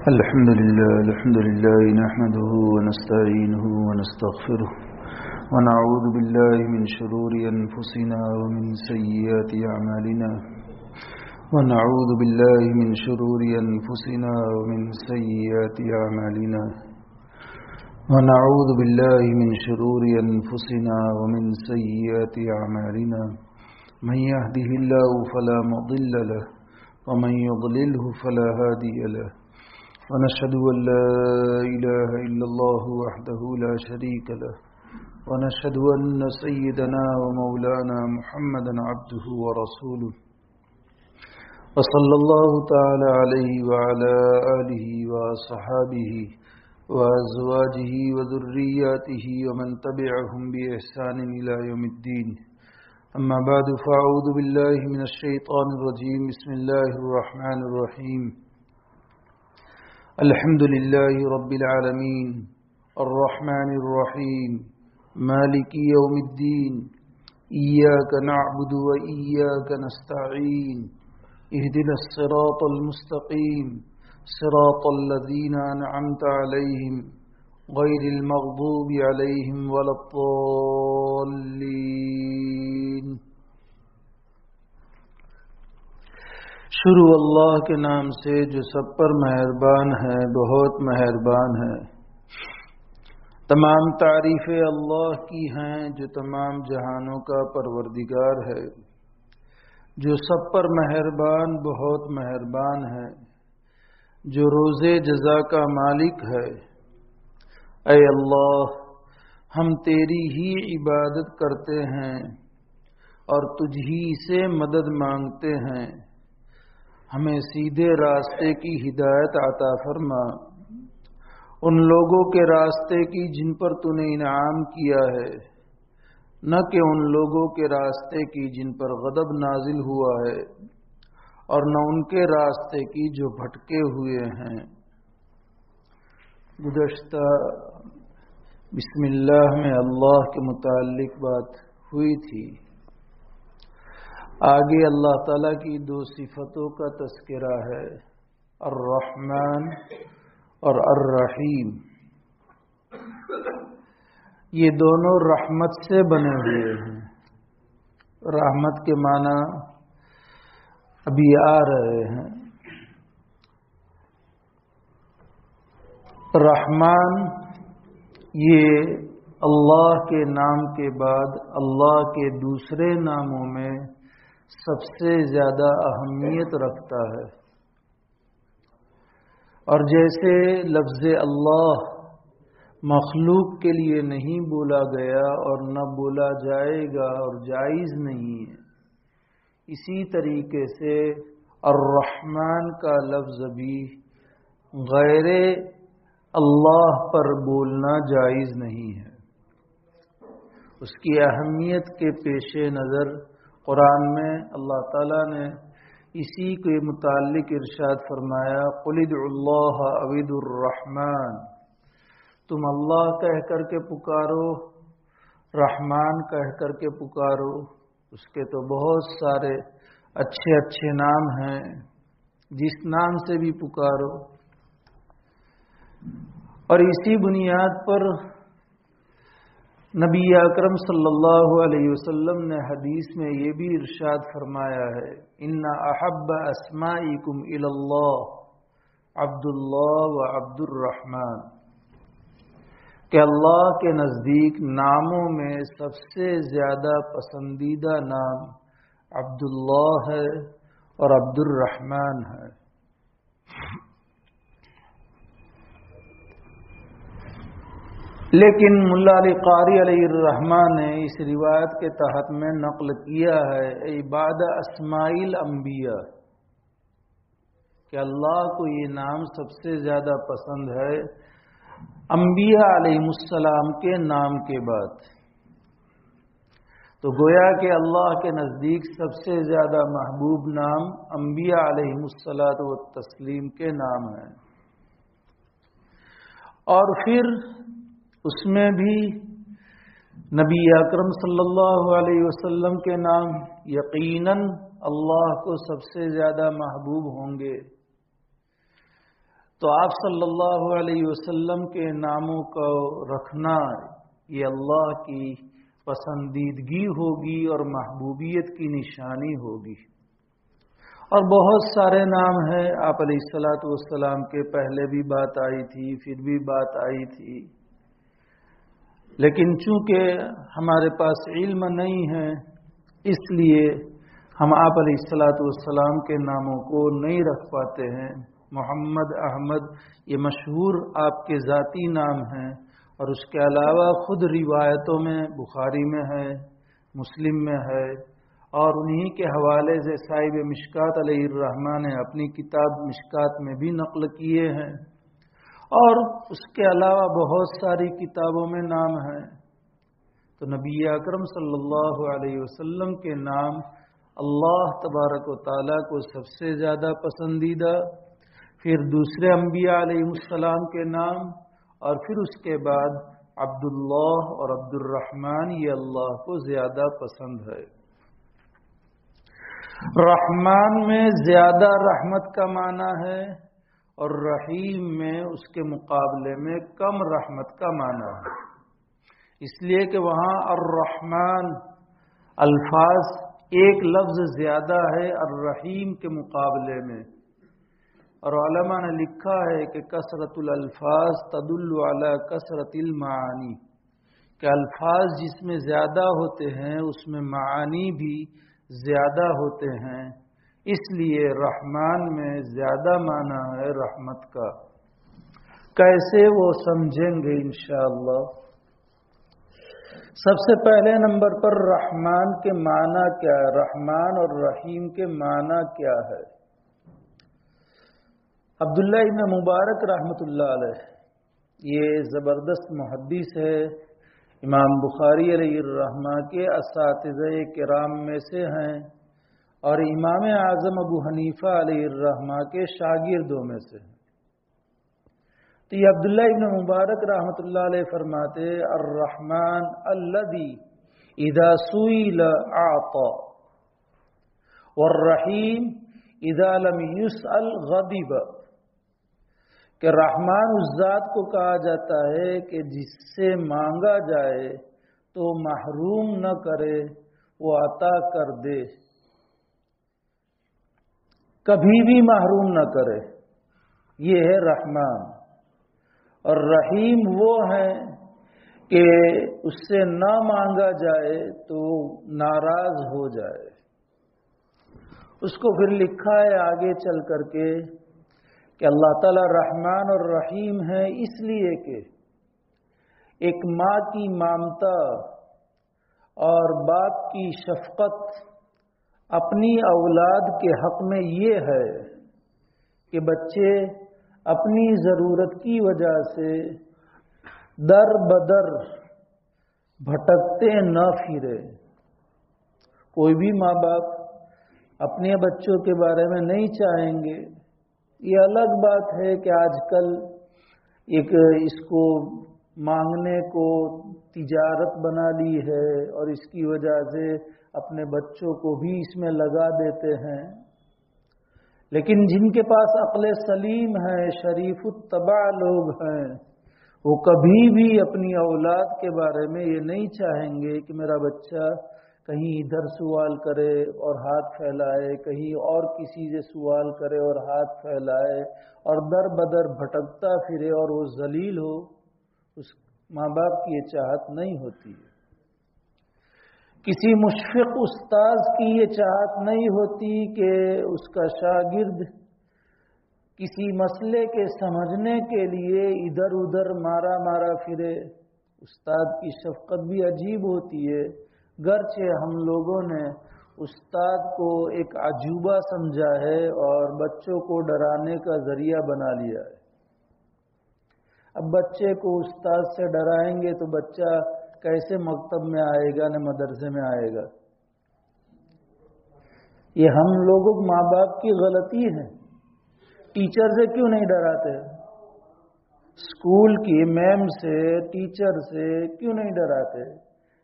الحمد لله نحمده ونستعينه ونستغفره ونعوذ بالله من شرور أنفسنا ومن سيئات أعمالنا ونعوذ بالله من شرور أنفسنا ومن سيئات أعمالنا ونعوذ بالله من شرور أنفسنا ومن سيئات أعمالنا من يهده الله فلا مضل له ومن يضلله فلا هادي له ونشهد أن لا إله إلا الله وحده لا شريك له ونشهد أن سيدنا ومولانا محمدا عبده ورسوله وصلى الله تعالى عليه وعلى آله وصحابه وأزواجه وذرياته ومن تبعهم بإحسان إلى يوم الدين أما بعد فأعوذ بالله من الشيطان الرجيم بسم الله الرحمن الرحيم الحمد لله رب العالمين الرحمن الرحيم مالك يوم الدين إياك نعبد وإياك نستعين اهدنا الصراط المستقيم صراط الذين أنعمت عليهم غير المغضوب عليهم ولا الضالين شروع اللہ کے نام سے جو سب پر مہربان ہے بہت مہربان ہے۔ تمام تعریفیں اللہ کی ہیں جو تمام جہانوں کا پروردگار ہے، جو سب پر مہربان بہت مہربان ہے، جو روز جزا کا مالک ہے۔ اے اللہ، ہم تیری ہی عبادت کرتے ہیں اور تجھ ہی سے مدد مانگتے ہیں۔ ہمیں سیدھے راستے کی ہدایت عطا فرما، ان لوگوں کے راستے کی جن پر تو نے انعام کیا ہے، نہ کہ ان لوگوں کے راستے کی جن پر غضب نازل ہوا ہے، اور نہ ان کے راستے کی جو بھٹکے ہوئے ہیں۔ گزشتہ بسم اللہ میں اللہ کے متعلق بات ہوئی تھی۔ آگے اللہ تعالیٰ کی دو صفتوں کا تذکرہ ہے، الرحمن اور الرحیم۔ یہ دونوں رحمت سے بنے ہوئے ہیں۔ رحمت کے معنی ابھی آ رہے ہیں۔ رحمان یہ اللہ کے نام کے بعد اللہ کے دوسرے ناموں میں سب سے زیادہ اہمیت رکھتا ہے، اور جیسے لفظ اللہ مخلوق کے لیے نہیں بولا گیا اور نہ بولا جائے گا اور جائز نہیں ہے، اسی طریقے سے الرحمن کا لفظ بھی غیر اللہ پر بولنا جائز نہیں ہے۔ اس کی اہمیت کے پیش نظر قرآن میں اللہ تعالیٰ نے اسی کے متعلق ارشاد فرمایا، قُلِ ادْعُوا اللَّهَ أَوِ ادْعُوا الرَّحْمَٰنَ، تم اللہ کہہ کر کے پکارو، رحمان کہہ کر کے پکارو۔ اس کے تو بہت سارے اچھے اچھے نام ہیں، جس نام سے بھی پکارو۔ اور اسی بنیاد پر نبی اکرم صلی اللہ علیہ وسلم نے حدیث میں یہ بھی ارشاد فرمایا ہے، ان احب اسمائکم الی اللہ عبد اللہ و عبد الرحمن، کہ اللہ کے نزدیک ناموں میں سب سے زیادہ پسندیدہ نام عبد اللہ ہے اور عبد الرحمن ہے۔ لیکن ملا علی قاری علیہ الرحمن نے اس روایت کے تحت میں نقل کیا ہے، عباد اسماء الانبیاء، کہ اللہ کو یہ نام سب سے زیادہ پسند ہے انبیاء علیہ السلام کے نام کے بعد۔ تو گویا کہ اللہ کے نزدیک سب سے زیادہ محبوب نام انبیاء علیہ الصلاۃ والتسلیم کے نام ہیں، اور پھر اس میں بھی نبی اکرم صلی اللہ علیہ وسلم کے نام یقیناً اللہ کو سب سے زیادہ محبوب ہوں گے۔ تو آپ صلی اللہ علیہ وسلم کے ناموں کو رکھنا یہ اللہ کی پسندیدگی ہوگی اور محبوبیت کی نشانی ہوگی۔ اور بہت سارے نام ہیں، آپ علیہ الصلوۃ والسلام کے پہلے بھی بات آئی تھی، پھر بھی بات آئی تھی، لیکن چونکہ ہمارے پاس علم نہیں ہے اس لیے ہم آپ علیہ الصلوۃ والسلام کے ناموں کو نہیں رکھ پاتے ہیں۔ محمد، احمد یہ مشہور آپ کے ذاتی نام ہیں، اور اس کے علاوہ خود روایتوں میں بخاری میں ہے، مسلم میں ہے، اور انہی کے حوالے سے صاحب مشکات علیہ الرحمہ نے اپنی کتاب مشکات میں بھی نقل کیے ہیں، اور اس کے علاوہ بہت ساری کتابوں میں نام ہیں۔ تو نبی اکرم صلی اللہ علیہ وسلم کے نام اللہ تبارک و تعالیٰ کو سب سے زیادہ پسندیدہ، پھر دوسرے انبیاء علیہ السلام کے نام، اور پھر اس کے بعد عبداللہ اور عبد الرحمن یہ اللہ کو زیادہ پسند ہے۔ رحمان میں زیادہ رحمت کا معنی ہے، اور رحیم میں اس کے مقابلے میں کم رحمت کا معنی ہے، اس لیے کہ وہاں الرحمن الفاظ ایک لفظ زیادہ ہے الرحیم کے مقابلے میں، اور علماء نے لکھا ہے کہ کثرت الالفاظ تدل علی کثرت المعانی، کہ الفاظ جس میں زیادہ ہوتے ہیں اس میں معانی بھی زیادہ ہوتے ہیں، اس لیے رحمان میں زیادہ معنی ہے رحمت کا۔ کیسے وہ سمجھیں گے انشاءاللہ۔ سب سے پہلے نمبر پر رحمان کے معنی کیا ہے، رحمان اور رحیم کے معنی کیا ہے۔ عبداللہ ابن مبارک رحمۃ اللہ علیہ یہ زبردست محدث ہے، امام بخاری علیہ الرحمہ کے اساتذہ کرام میں سے ہیں، اور امام اعظم ابو حنیفہ علیہ الرحمہ کے شاگردوں میں سے ہیں۔ تو یہ عبداللہ ابن مبارک رحمۃ اللہ علیہ فرماتے الرحمن الذی اذا سئل اعطى والرحیم اذا لم يسأل غضب، کہ رحمان اس ذات کو کہا جاتا ہے کہ جس سے مانگا جائے تو محروم نہ کرے، وہ عطا کر دے، کبھی بھی محروم نہ کرے، یہ ہے رحمان۔ اور رحیم وہ ہے کہ اس سے نہ مانگا جائے تو ناراض ہو جائے۔ اس کو پھر لکھا ہے آگے چل کر کے کہ اللہ تعالیٰ رحمان اور رحیم ہے اس لیے کہ ایک ماں کی ممتا اور باپ کی شفقت اپنی اولاد کے حق میں یہ ہے کہ بچے اپنی ضرورت کی وجہ سے در بدر بھٹکتے نہ پھرے۔ کوئی بھی ماں باپ اپنے بچوں کے بارے میں نہیں چاہیں گے۔ یہ الگ بات ہے کہ آج کل ایک اس کو مانگنے کو تجارت بنا لی ہے، اور اس کی وجہ سے اپنے بچوں کو بھی اس میں لگا دیتے ہیں، لیکن جن کے پاس عقل سلیم ہے، شریف الطبع لوگ ہیں، وہ کبھی بھی اپنی اولاد کے بارے میں یہ نہیں چاہیں گے کہ میرا بچہ کہیں ادھر سوال کرے اور ہاتھ پھیلائے، کہیں اور کسی سے سوال کرے اور ہاتھ پھیلائے، اور در بدر بھٹکتا پھرے اور وہ ذلیل ہو۔ اس ماں باپ کی یہ چاہت نہیں ہوتی ہے۔ کسی مشفق استاذ کی یہ چاہت نہیں ہوتی کہ اس کا شاگرد کسی مسئلے کے سمجھنے کے لیے ادھر ادھر مارا مارا پھرے۔ استاد کی شفقت بھی عجیب ہوتی ہے، گرچہ ہم لوگوں نے استاد کو ایک عجوبہ سمجھا ہے اور بچوں کو ڈرانے کا ذریعہ بنا لیا ہے۔ اب بچے کو استاد سے ڈرائیں گے تو بچہ کیسے مکتب میں آئے گا نہ مدرسے میں آئے گا۔ یہ ہم لوگوں ماں باپ کی غلطی ہے۔ ٹیچر سے کیوں نہیں ڈراتے؟ اسکول کی میم سے، ٹیچر سے کیوں نہیں ڈراتے؟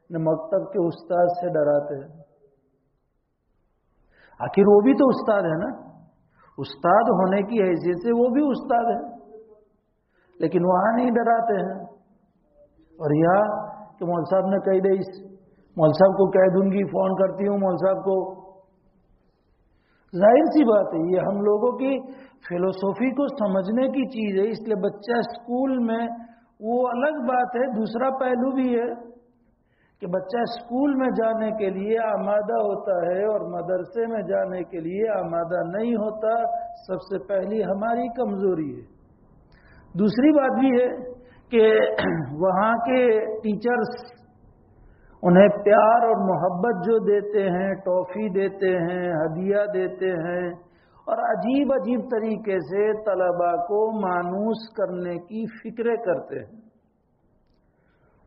نہ مکتب کے استاد سے ڈراتے ہیں۔ آخر وہ بھی تو استاد ہے نا، استاد ہونے کی حیثیت سے وہ بھی استاد ہے۔ لیکن وہاں نہیں ڈراتے ہیں. اور یہاں کہ مول صاحب نے کہہ دے، مول صاحب کو کہہ دوں گی، فون کرتی ہوں مول صاحب کو. ظاہر سی بات ہے یہ ہم لوگوں کی فلسفی کو سمجھنے کی چیز ہے. اس لیے بچہ اسکول میں وہ الگ بات ہے. دوسرا پہلو بھی ہے کہ بچہ اسکول میں جانے کے لیے آمادہ ہوتا ہے اور مدرسے میں جانے کے لیے آمادہ نہیں ہوتا. سب سے پہلی ہماری کمزوری ہے. دوسری بات بھی ہے کہ وہاں کے ٹیچرز انہیں پیار اور محبت جو دیتے ہیں، ٹافی دیتے ہیں، ہدیہ دیتے ہیں، اور عجیب عجیب طریقے سے طلباء کو مانوس کرنے کی فکریں کرتے ہیں.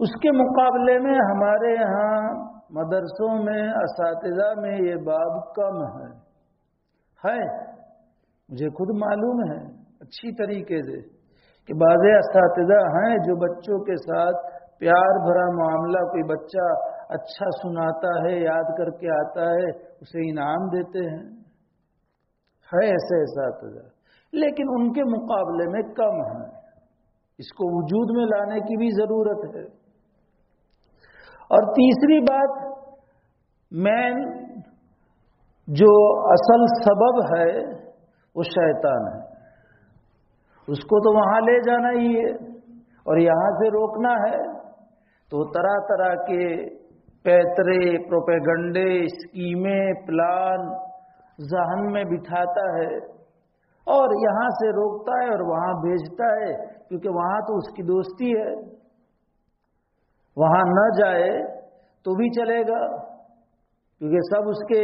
اس کے مقابلے میں ہمارے ہاں مدرسوں میں اساتذہ میں یہ باب کم ہے. مجھے خود معلوم ہے اچھی طریقے سے کہ بعض اساتذہ ہیں جو بچوں کے ساتھ پیار بھرا معاملہ، کوئی بچہ اچھا سناتا ہے، یاد کر کے آتا ہے، اسے انعام دیتے ہیں. ہے ایسے اساتذہ، لیکن ان کے مقابلے میں کم ہیں. اس کو وجود میں لانے کی بھی ضرورت ہے. اور تیسری بات، مین جو اصل سبب ہے وہ شیطان ہے. اس کو تو وہاں لے جانا ہی ہے اور یہاں سے روکنا ہے. تو طرح طرح کے پیترے، پروپیگنڈے، اسکیمیں، پلان ذہن میں بٹھاتا ہے اور یہاں سے روکتا ہے اور وہاں بھیجتا ہے، کیونکہ وہاں تو اس کی دوستی ہے. وہاں نہ جائے تو بھی چلے گا کیونکہ سب اس کے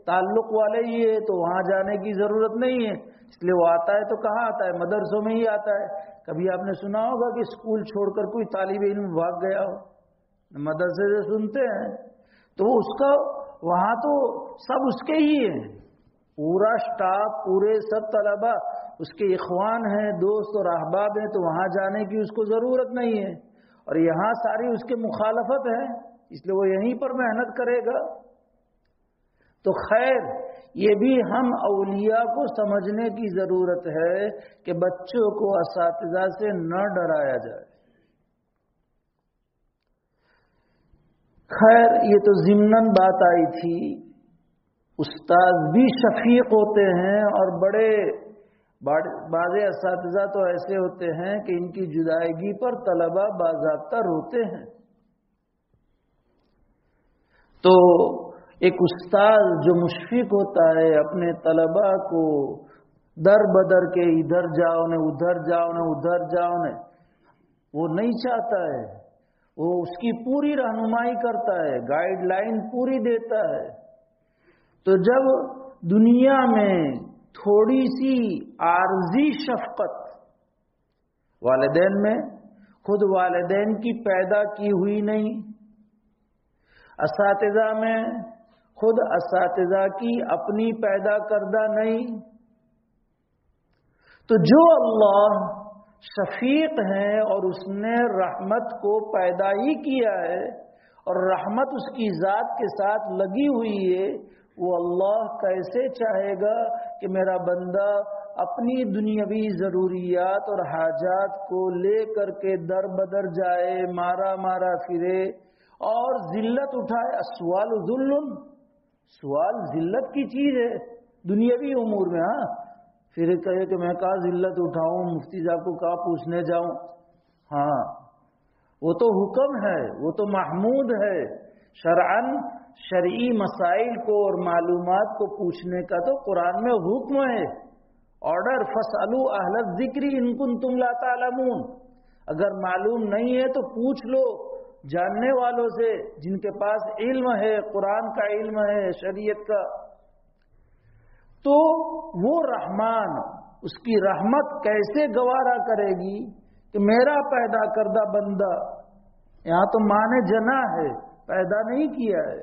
تعلق والے ہی ہے، تو وہاں جانے کی ضرورت نہیں ہے. اس لیے وہ آتا ہے تو کہاں آتا ہے؟ مدرسوں میں ہی آتا ہے. کبھی آپ نے سنا ہوگا کہ اسکول چھوڑ کر کوئی طالب علم بھاگ گیا ہو؟ مدرسے سے سنتے ہیں. تو اس کا وہاں تو سب اس کے ہی ہیں، پورا سٹاف، پورے سب طلباء اس کے اخوان ہیں، دوست اور احباب ہیں. تو وہاں جانے کی اس کو ضرورت نہیں ہے. اور یہاں ساری اس کے مخالفت ہے، اس لیے وہ یہیں پر محنت کرے گا. تو خیر، یہ بھی ہم اولیاء کو سمجھنے کی ضرورت ہے کہ بچوں کو اساتذہ سے نہ ڈرایا جائے. خیر، یہ تو ضمناً بات آئی تھی. استاد بھی شفیق ہوتے ہیں اور بعض اساتذہ تو ایسے ہوتے ہیں کہ ان کی جدائیگی پر طلباء باضابطہ روتے ہیں. تو ایک استاد جو مشفق ہوتا ہے اپنے طلباء کو در بدر کے ادھر جاؤ نے ادھر جاؤ نے ادھر جاؤ نے، وہ نہیں چاہتا ہے. وہ اس کی پوری رہنمائی کرتا ہے، گائیڈ لائن پوری دیتا ہے. تو جب دنیا میں تھوڑی سی عارضی شفقت والدین میں، خود والدین کی پیدا کی ہوئی نہیں، اساتذہ میں خود اساتذہ کی اپنی پیدا کردہ نہیں، تو جو اللہ شفیق ہے اور اس نے رحمت کو پیدا ہی کیا ہے اور رحمت اس کی ذات کے ساتھ لگی ہوئی ہے، وہ اللہ کیسے چاہے گا کہ میرا بندہ اپنی دنیاوی ضروریات اور حاجات کو لے کر کے در بدر جائے، مارا مارا پھرے اور ذلت اٹھائے. السؤال ذل، سوال ذلت کی چیز ہے دنیاوی امور میں. ہاں، پھر کہے کہ میں کہاں ذلت اٹھاؤں، مفتی صاحب کو کہاں پوچھنے جاؤں. ہاں، وہ تو حکم ہے، وہ تو محمود ہے. شرعاً شرعی مسائل کو اور معلومات کو پوچھنے کا تو قرآن میں حکم ہے. آرڈر، فاسألوا اہل الذکر ان کنتم لا تعلمون. اگر معلوم نہیں ہے تو پوچھ لو جاننے والوں سے جن کے پاس علم ہے، قرآن کا علم ہے، شریعت کا. تو وہ رحمان، اس کی رحمت کیسے گوارا کرے گی کہ میرا پیدا کردہ بندہ، یہاں تو ماں نے جنا ہے، پیدا نہیں کیا ہے.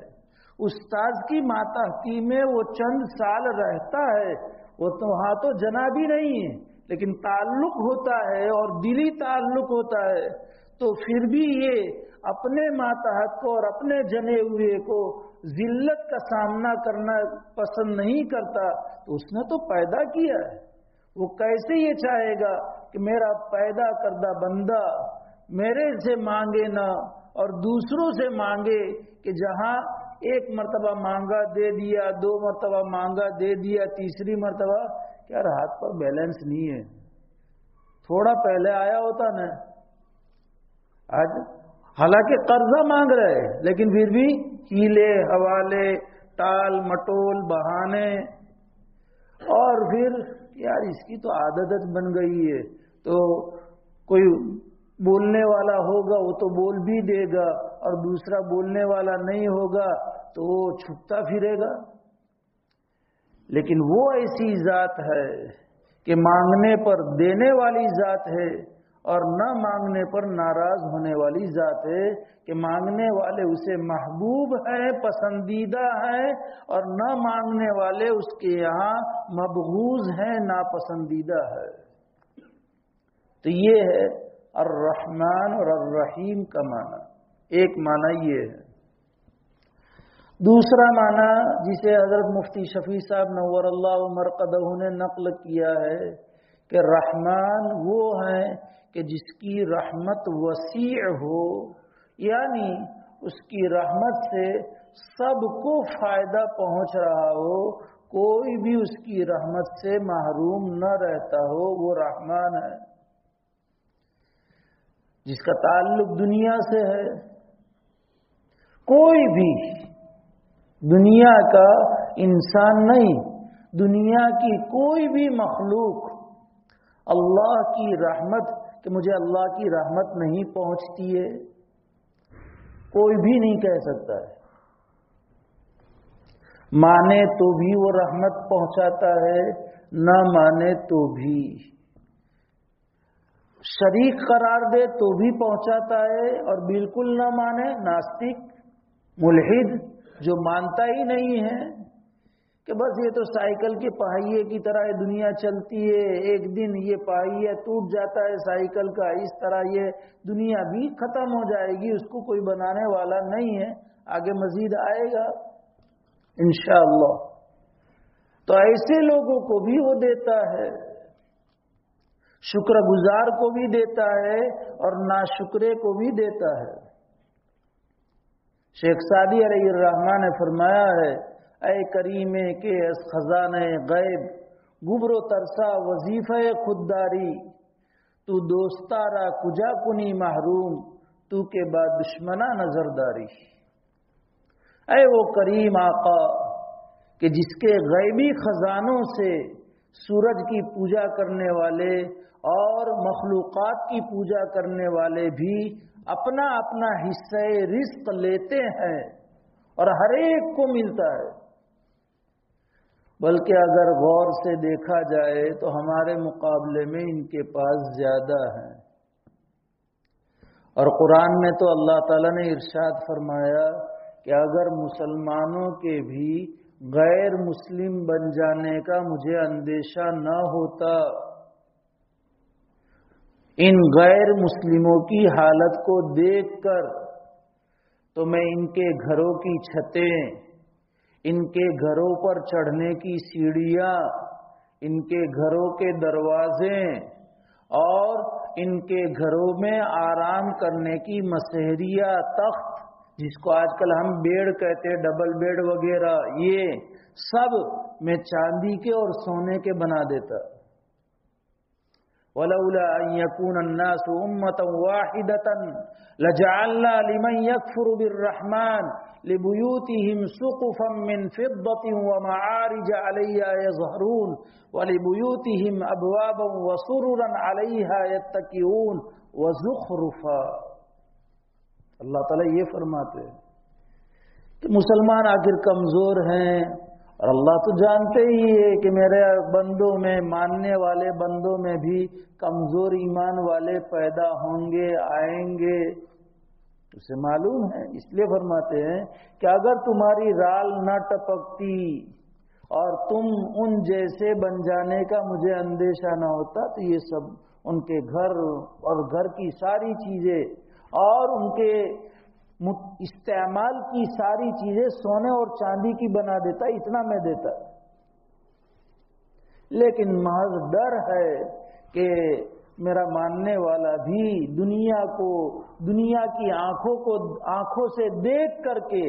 استاد کی ماتحتی میں وہ چند سال رہتا ہے، وہ تو وہاں تو جنا بھی نہیں ہے، لیکن تعلق ہوتا ہے اور دلی تعلق ہوتا ہے. تو پھر بھی یہ اپنے ماتحت کو اور اپنے جنے ہوئے کو ذلت کا سامنا کرنا پسند نہیں کرتا. تو اس نے تو پیدا کیا ہے، وہ کیسے یہ چاہے گا کہ میرا پیدا کردہ بندہ میرے سے مانگے نہ اور دوسروں سے مانگے، کہ جہاں ایک مرتبہ مانگا دے دیا، 2 مرتبہ مانگا دے دیا، تیسری مرتبہ یار ہاتھ پر بیلنس نہیں ہے، تھوڑا پہلے آیا ہوتا نا۔ آج حالانکہ قرضہ مانگ رہے لیکن پھر بھی ہیلے حوالے، ٹال مٹول، بہانے، اور پھر یار اس کی تو عادت بن گئی ہے، تو کوئی بولنے والا ہوگا وہ تو بول بھی دے گا، اور دوسرا بولنے والا نہیں ہوگا تو وہ چھپتا پھرے گا۔ لیکن وہ ایسی ذات ہے کہ مانگنے پر دینے والی ذات ہے، اور نہ مانگنے پر ناراض ہونے والی ذات ہے، کہ مانگنے والے اسے محبوب ہیں، پسندیدہ ہیں، اور نہ مانگنے والے اس کے یہاں مبغوض ہیں، ناپسندیدہ ہے۔ تو یہ ہے الرحمن اور الرحیم کا معنی۔ ایک معنی یہ ہے۔ دوسرا معنی جسے حضرت مفتی شفیع صاحب نور اللہ مرقدہ نے نقل کیا ہے کہ رحمان وہ ہیں کہ جس کی رحمت وسیع ہو، یعنی اس کی رحمت سے سب کو فائدہ پہنچ رہا ہو، کوئی بھی اس کی رحمت سے محروم نہ رہتا ہو، وہ رحمان ہے۔ جس کا تعلق دنیا سے ہے، کوئی بھی دنیا کا انسان نہیں، دنیا کی کوئی بھی مخلوق اللہ کی رحمت، کہ مجھے اللہ کی رحمت نہیں پہنچتی ہے، کوئی بھی نہیں کہہ سکتا ہے۔ مانے تو بھی وہ رحمت پہنچاتا ہے، نہ مانے تو بھی، شریک قرار دے تو بھی پہنچاتا ہے، اور بالکل نہ مانے، ناستک ملحد جو مانتا ہی نہیں ہے کہ بس یہ تو سائیکل کے پہیے کی طرح یہ دنیا چلتی ہے، ایک دن یہ پہیہ ٹوٹ جاتا ہے سائیکل کا، اس طرح یہ دنیا بھی ختم ہو جائے گی، اس کو کوئی بنانے والا نہیں ہے، آگے مزید آئے گا انشاءاللہ۔ تو ایسے لوگوں کو بھی وہ دیتا ہے، شکر گزار کو بھی دیتا ہے اور ناشکرے کو بھی دیتا ہے۔ شیخ سعدی علیہ الرحمن نے فرمایا ہے، اے کریمے کے از خزانہ غیب گبر و ترسا وظیفہ خودداری، تو دوستارا کجا کنی محروم، تو کے بعد دشمنا نظرداری۔ اے وہ کریم آقا کہ جس کے غیبی خزانوں سے سورج کی پوجا کرنے والے اور مخلوقات کی پوجا کرنے والے بھی اپنا اپنا حصہ رزق لیتے ہیں، اور ہر ایک کو ملتا ہے۔ بلکہ اگر غور سے دیکھا جائے تو ہمارے مقابلے میں ان کے پاس زیادہ ہیں۔ اور قرآن میں تو اللہ تعالیٰ نے ارشاد فرمایا کہ اگر مسلمانوں کے بھی غیر مسلم بن جانے کا مجھے اندیشہ نہ ہوتا، ان غیر مسلموں کی حالت کو دیکھ کر تو میں ان کے گھروں کی چھتیں، ان کے گھروں پر چڑھنے کی سیڑھیاں، ان کے گھروں کے دروازے اور ان کے گھروں میں آرام کرنے کی مسہریہ، تخت جس کو آج کل ہم بیڈ کہتے ہیں، ڈبل بیڈ وغیرہ، یہ سب میں چاندی کے اور سونے کے بنا دیتا۔ وَلَوْلَا أَن يَكُونَ النَّاسُ أُمَّةً وَاحِدَةً لَجَعَلْنَا لِمَن يَكْفُرُ بِالرَّحْمَنِ لِبُيُوتِهِمْ سُقُفًا مِّن فِضَّةٍ وَمَعَارِجَ عَلَيْهَا يَظْهَرُونَ وَلِبُيُوتِهِمْ أَبْوَابًا وَسُرُرًا عَلَيْهَا يَتَّكِئُونَ وَزُخْرُفًا۔ اللہ تعالیٰ یہ فرماتے ہیں کہ مسلمان آخر کمزور ہیں، اور اللہ تو جانتے ہی ہے کہ میرے بندوں میں، ماننے والے بندوں میں بھی کمزور ایمان والے پیدا ہوں گے، آئیں گے، اسے معلوم ہے۔ اس لیے فرماتے ہیں کہ اگر تمہاری رال نہ ٹپکتی اور تم ان جیسے بن جانے کا مجھے اندیشہ نہ ہوتا، تو یہ سب ان کے گھر اور گھر کی ساری چیزیں اور ان کے استعمال کی ساری چیزیں سونے اور چاندی کی بنا دیتا، اتنا میں دیتا۔ لیکن محض ڈر ہے کہ میرا ماننے والا بھی دنیا کو، دنیا کی آنکھوں سے دیکھ کر کے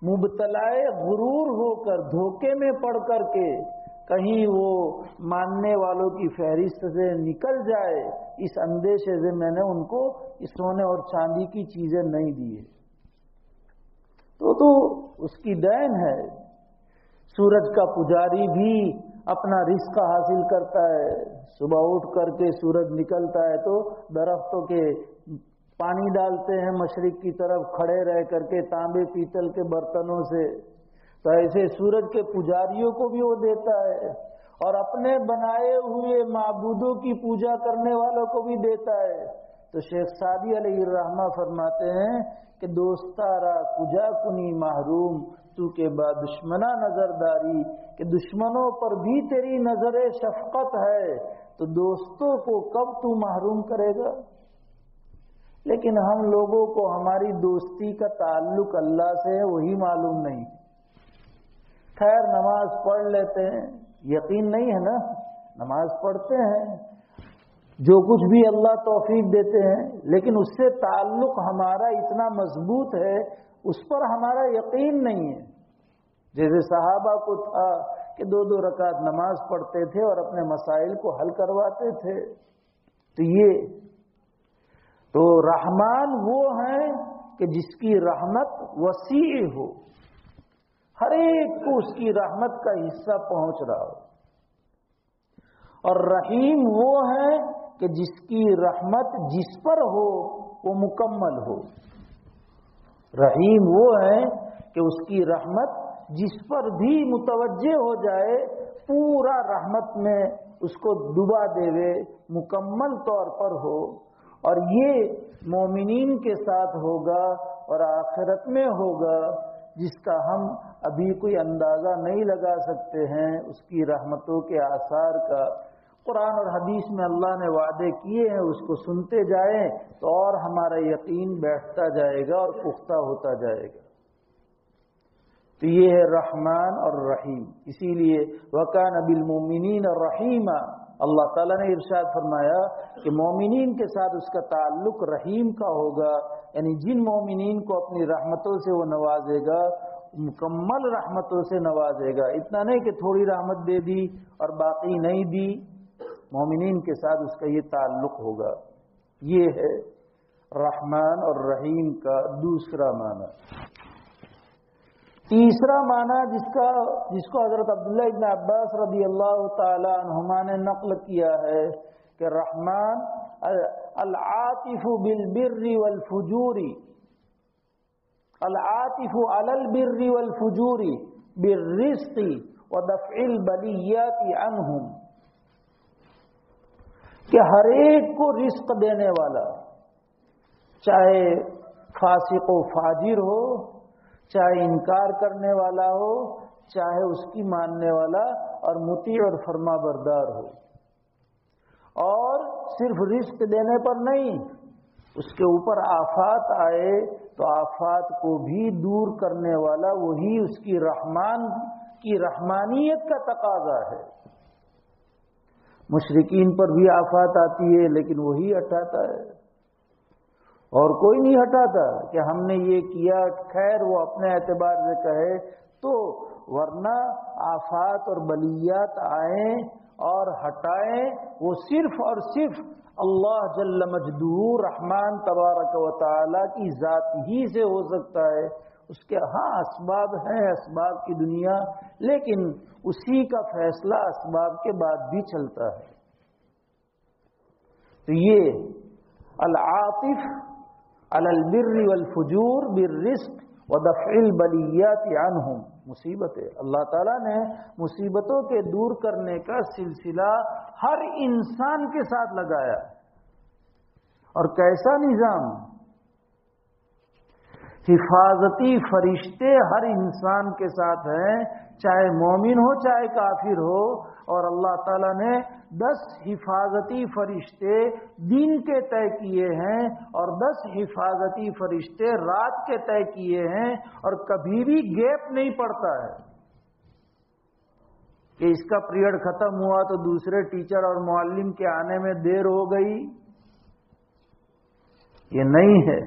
مبتلائے غرور ہو کر، دھوکے میں پڑ کر کے کہیں وہ ماننے والوں کی فہرست سے نکل جائے، اس اندیشے سے میں نے ان کو سونے اور چاندی کی چیزیں نہیں دی ہے۔ تو اس کی دین ہے۔ سورج کا پجاری بھی اپنا رزق حاصل کرتا ہے، صبح اٹھ کر کے سورج نکلتا ہے تو درختوں کے پانی ڈالتے ہیں مشرق کی طرف کھڑے رہ کر کے تانبے پیتل کے برتنوں سے، تو ایسے سورج کے پجاریوں کو بھی وہ دیتا ہے، اور اپنے بنائے ہوئے معبودوں کی پوجا کرنے والوں کو بھی دیتا ہے۔ تو شیخ سعدی علیہ الرحمہ فرماتے ہیں کہ دوستارا کجا کنی محروم تو کے با دشمنا نظرداری، کہ دشمنوں پر بھی تیری نظر شفقت ہے تو دوستوں کو کب تو محروم کرے گا۔ لیکن ہم لوگوں کو ہماری دوستی کا تعلق اللہ سے ہے وہی معلوم نہیں۔ خیر نماز پڑھ لیتے ہیں، یقین نہیں ہے نا، نماز پڑھتے ہیں، جو کچھ بھی اللہ توفیق دیتے ہیں، لیکن اس سے تعلق ہمارا اتنا مضبوط ہے، اس پر ہمارا یقین نہیں ہے۔ جیسے صحابہ کو تھا کہ 2 رکعت نماز پڑھتے تھے اور اپنے مسائل کو حل کرواتے تھے۔ تو رحمان وہ ہیں کہ جس کی رحمت وسیع ہو، ہر ایک کو اس کی رحمت کا حصہ پہنچ رہا ہو، اور رحیم وہ ہے کہ جس کی رحمت جس پر ہو وہ مکمل ہو۔ رحیم وہ ہے کہ اس کی رحمت جس پر بھی متوجہ ہو جائے پورا رحمت میں اس کو ڈبا دے، مکمل طور پر ہو، اور یہ مومنین کے ساتھ ہوگا اور آخرت میں ہوگا، جس کا ہم ابھی کوئی اندازہ نہیں لگا سکتے ہیں اس کی رحمتوں کے آثار کا۔ قرآن اور حدیث میں اللہ نے وعدے کیے ہیں، اس کو سنتے جائیں تو اور ہمارا یقین بیٹھتا جائے گا اور پختہ ہوتا جائے گا۔ تو یہ ہے رحمان اور رحیم، اسی لیے وَكَانَ بِالْمُؤْمِنِينَ رَحِيمًا، اللہ تعالیٰ نے ارشاد فرمایا کہ مومنین کے ساتھ اس کا تعلق رحیم کا ہوگا، یعنی جن مومنین کو اپنی رحمتوں سے وہ نوازے گا مکمل رحمتوں سے نوازے گا، اتنا نہیں کہ تھوڑی رحمت دے دی اور باقی نہیں دی، مومنین کے ساتھ اس کا یہ تعلق ہوگا۔ یہ ہے رحمان اور رحیم کا دوسرا معنی۔ تیسرا معنی جس کو حضرت عبداللہ ابن عباس رضی اللہ تعالی عنہما نے نقل کیا ہے کہ رحمان العاطف بالبر والفجور، العاطف علی البر والفجور بالرزق ودفع البلیات عنہم، کہ ہر ایک کو رزق دینے والا، چاہے فاسق و فاجر ہو، چاہے انکار کرنے والا ہو، چاہے اس کی ماننے والا اور مطیع اور فرما بردار ہو، اور صرف رزق دینے پر نہیں، اس کے اوپر آفات آئے تو آفات کو بھی دور کرنے والا وہی اس کی رحمان کی رحمانیت کا تقاضا ہے۔ مشرکین پر بھی آفات آتی ہے لیکن وہی ہٹاتا ہے، اور کوئی نہیں ہٹاتا کہ ہم نے یہ کیا، خیر وہ اپنے اعتبار سے کہے تو، ورنہ آفات اور بلیات آئیں اور ہٹائیں وہ صرف اور صرف اللہ جل مجدہ رحمان تبارک و تعالی کی ذات ہی سے ہو سکتا ہے۔ اس کے ہاں اسباب ہیں، اسباب کی دنیا، لیکن اسی کا فیصلہ اسباب کے بعد بھی چلتا ہے۔ تو یہ العاطف علی البر والفجور بالرزق ودفع البلیات عنہم، مصیبت ہے۔ اللہ تعالیٰ نے مصیبتوں کے دور کرنے کا سلسلہ ہر انسان کے ساتھ لگایا، اور کیسا نظام! حفاظتی فرشتے ہر انسان کے ساتھ ہیں، چاہے مومن ہو چاہے کافر ہو، اور اللہ تعالیٰ نے 10 حفاظتی فرشتے دن کے طے کیے ہیں اور 10 حفاظتی فرشتے رات کے طے کیے ہیں، اور کبھی بھی گیپ نہیں پڑتا ہے۔ کہ اس کا پیریڈ ختم ہوا تو دوسرے ٹیچر اور معلم کے آنے میں دیر ہو گئی، یہ نہیں ہے۔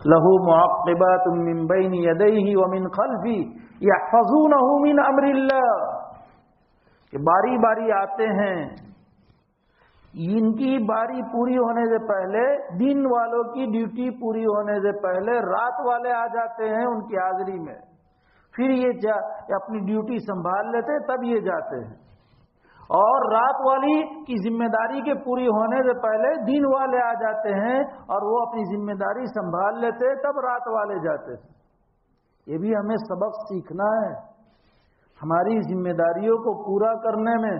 لہو معقبات من بین یدیہ ومن خلفہ یحفظونہ من امر اللہ، کہ باری باری آتے ہیں، ان کی باری پوری ہونے سے پہلے، دن والوں کی ڈیوٹی پوری ہونے سے پہلے رات والے آ جاتے ہیں ان کی حاضری میں، پھر یہ اپنی ڈیوٹی سنبھال لیتے تب یہ جاتے ہیں، اور رات والی کی ذمہ داری کے پوری ہونے سے پہلے دن والے آ جاتے ہیں اور وہ اپنی ذمہ داری سنبھال لیتے تب رات والے جاتے ہیں۔ یہ بھی ہمیں سبق سیکھنا ہے ہماری ذمہ داریوں کو پورا کرنے میں،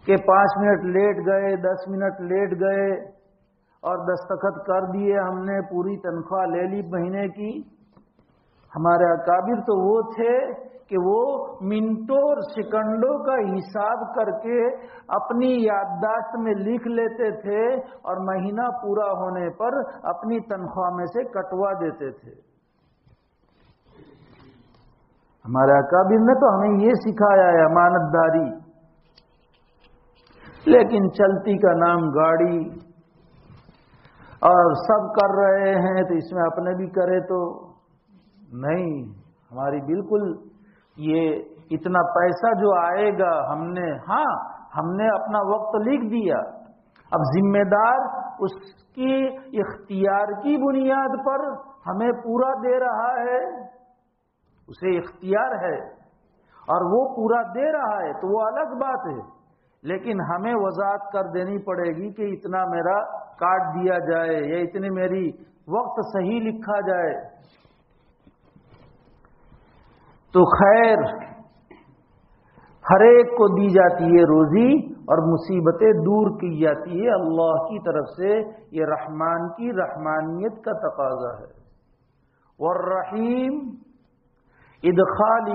کہ 5 منٹ لیٹ گئے، 10 منٹ لیٹ گئے اور دستخط کر دیے ہم نے، پوری تنخواہ لے لی مہینے کی۔ ہمارے اکابر تو وہ تھے کہ وہ منٹوں اور سیکنڈوں کا حساب کر کے اپنی یادداشت میں لکھ لیتے تھے اور مہینہ پورا ہونے پر اپنی تنخواہ میں سے کٹوا دیتے تھے۔ ہمارے اکابر نے تو ہمیں یہ سکھایا ہے امانت داری، لیکن چلتی کا نام گاڑی، اور سب کر رہے ہیں تو اس میں اپنے بھی کرے تو نہیں۔ ہماری بالکل یہ اتنا پیسہ جو آئے گا ہم نے اپنا وقت لکھ دیا، اب ذمہ دار اس کی اختیار کی بنیاد پر ہمیں پورا دے رہا ہے، اسے اختیار ہے اور وہ پورا دے رہا ہے تو وہ الگ بات ہے، لیکن ہمیں وضاحت کر دینی پڑے گی کہ اتنا میرا کاٹ دیا جائے یا اتنی میری وقت صحیح لکھا جائے۔ تو خیر ہر ایک کو دی جاتی ہے روزی اور مصیبتیں دور کی جاتی ہے اللہ کی طرف سے، یہ رحمان کی رحمانیت کا تقاضا ہے۔ والرحیم ادخال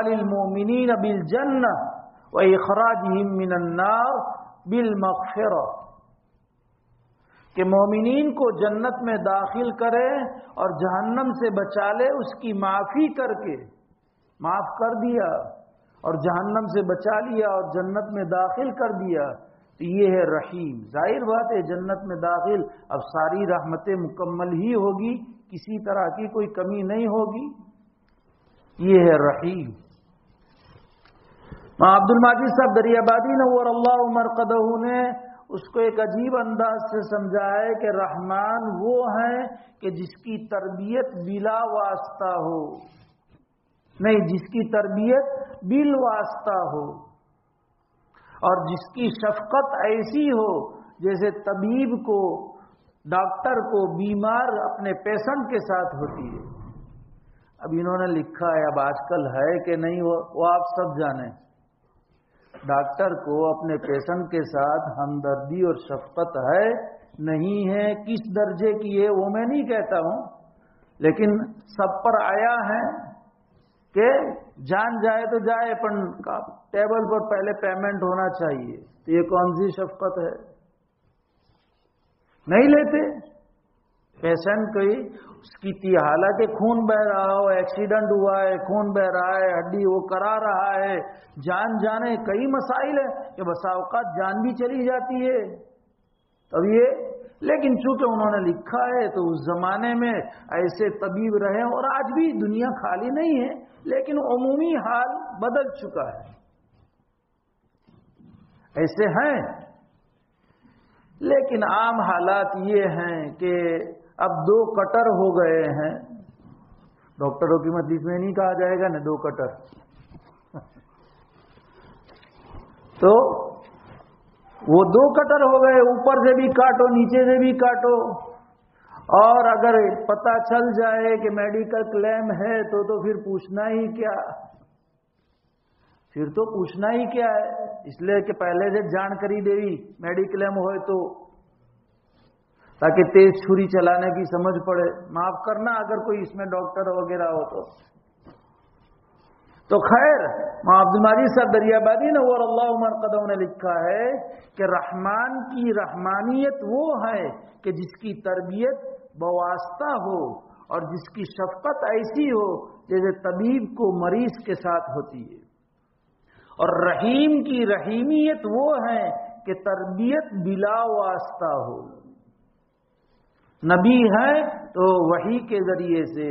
المؤمنین بالجنہ وَإِخْرَاجِهِمْ مِنَ النَّارِ بِالْمَغْفِرَةِ، کہ مومنین کو جنت میں داخل کرے اور جہنم سے بچا لے، اس کی معافی کر کے، معاف کر دیا اور جہنم سے بچا لیا اور جنت میں داخل کر دیا، تو یہ ہے رحیم۔ ظاہر بات ہے جنت میں داخل اب ساری رحمتیں مکمل ہی ہوگی، کسی طرح کی کوئی کمی نہیں ہوگی، یہ ہے رحیم۔ عبد الماجد صاحب دریابادی نور اللہ مرقدہ نے اس کو ایک عجیب انداز سے سمجھا ہے کہ رحمان وہ ہیں کہ جس کی تربیت بلا واسطہ ہو، نہیں، جس کی تربیت بالواسطہ ہو، اور جس کی شفقت ایسی ہو جیسے طبیب کو، ڈاکٹر کو بیمار اپنے پیشنٹ کے ساتھ ہوتی ہے۔ اب انہوں نے لکھا ہے، اب آج کل ہے کہ نہیں وہ آپ سب جانیں، ڈاکٹر کو اپنے پیشنٹ کے ساتھ ہمدردی اور شفقت ہے نہیں ہے، کس درجے کی ہے وہ میں نہیں کہتا ہوں، لیکن سب پر آیا ہے کہ جان جائے تو جائے پر ٹیبل پر پہلے پیمنٹ ہونا چاہیے، تو یہ کون سی شفقت ہے؟ نہیں لیتے پیشنٹ کو، اس کی حالانکہ خون بہ رہا ہو، ایکسیڈنٹ ہوا ہے، خون بہ رہا ہے، ہڈی وہ کرا رہا ہے، جان جانے کئی مسائل ہیں کہ بسا اوقات جان بھی چلی جاتی ہے، تب یہ، لیکن چونکہ انہوں نے لکھا ہے تو اس زمانے میں ایسے طبیب رہے، اور آج بھی دنیا خالی نہیں ہے، لیکن عمومی حال بدل چکا ہے، ایسے ہیں، لیکن عام حالات یہ ہیں کہ اب 2 کٹر ہو گئے ہیں، ڈاکٹروں کی مجلس میں نہیں کہا جائے گا نا 2 کٹر، تو وہ 2 کٹر ہو گئے، اوپر سے بھی کاٹو نیچے سے بھی کاٹو، اور اگر پتہ چل جائے کہ میڈیکل کلیم ہے تو پھر پوچھنا ہی کیا، پھر تو پوچھنا ہی کیا ہے، اس لیے کہ پہلے سے جانکاری دیوی میڈیکل کلیم ہوئے تو، تاکہ تیز چھری چلانے کی سمجھ پڑے، معاف کرنا اگر کوئی اس میں ڈاکٹر وغیرہ ہو تو خیر، عبد الماجد صاحب دریابادی نور اللہ مرقدہ نے لکھا ہے کہ رحمان کی رحمانیت وہ ہے کہ جس کی تربیت بواسطہ ہو اور جس کی شفقت ایسی ہو جیسے طبیب کو مریض کے ساتھ ہوتی ہے، اور رحیم کی رحیمیت وہ ہے کہ تربیت بلا واسطہ ہو. نبی ہے تو وحی کے ذریعے سے،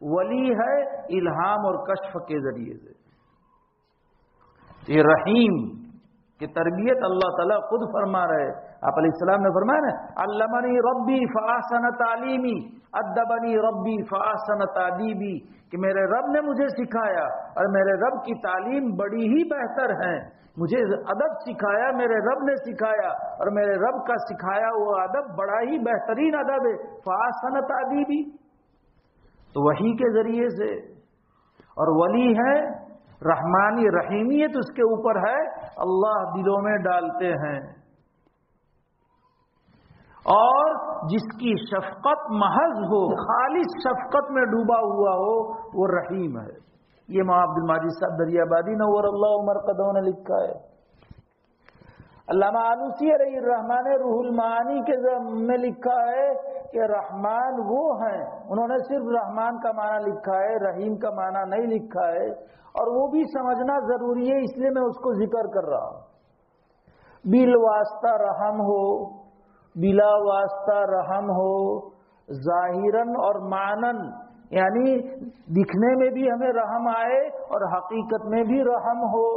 ولی ہے الہام اور کشف کے ذریعے سے. یہ رحیم کی تربیت اللہ تعالیٰ خود فرما رہے. آپ علیہ السلام نے فرمایا نا، علمنی ربی فاحسن تعلیمی ادبنی ربی فاحسن تادیبی، کہ میرے رب نے مجھے سکھایا اور میرے رب کی تعلیم بڑی ہی بہتر ہے. مجھے ادب سکھایا، میرے رب نے سکھایا، اور میرے رب کا سکھایا وہ ادب بڑا ہی بہترین ادب ہے. فاحسن تادیبی، تو وحی کے ذریعے سے. اور ولی ہے رحمانی رحیمیت اس کے اوپر ہے، اللہ دلوں میں ڈالتے ہیں. اور جس کی شفقت محض ہو، خالص شفقت میں ڈوبا ہوا ہو، وہ رحیم ہے. یہ ماں عبد الماجد صاحب دریابادی نور اللہ عمر قدوں نے لکھا ہے. علامہ آلوسی علیہ الرحمن روح المعانی کے میں لکھا ہے کہ رحمان وہ ہیں، انہوں نے صرف رحمان کا معنی لکھا ہے، رحیم کا معنی نہیں لکھا ہے، اور وہ بھی سمجھنا ضروری ہے، اس لیے میں اس کو ذکر کر رہا ہوں. بال واسطہ رحم ہو، بلا واسطہ رحم ہو، ظاہراً اور معنن، یعنی دکھنے میں بھی ہمیں رحم آئے اور حقیقت میں بھی رحم ہو،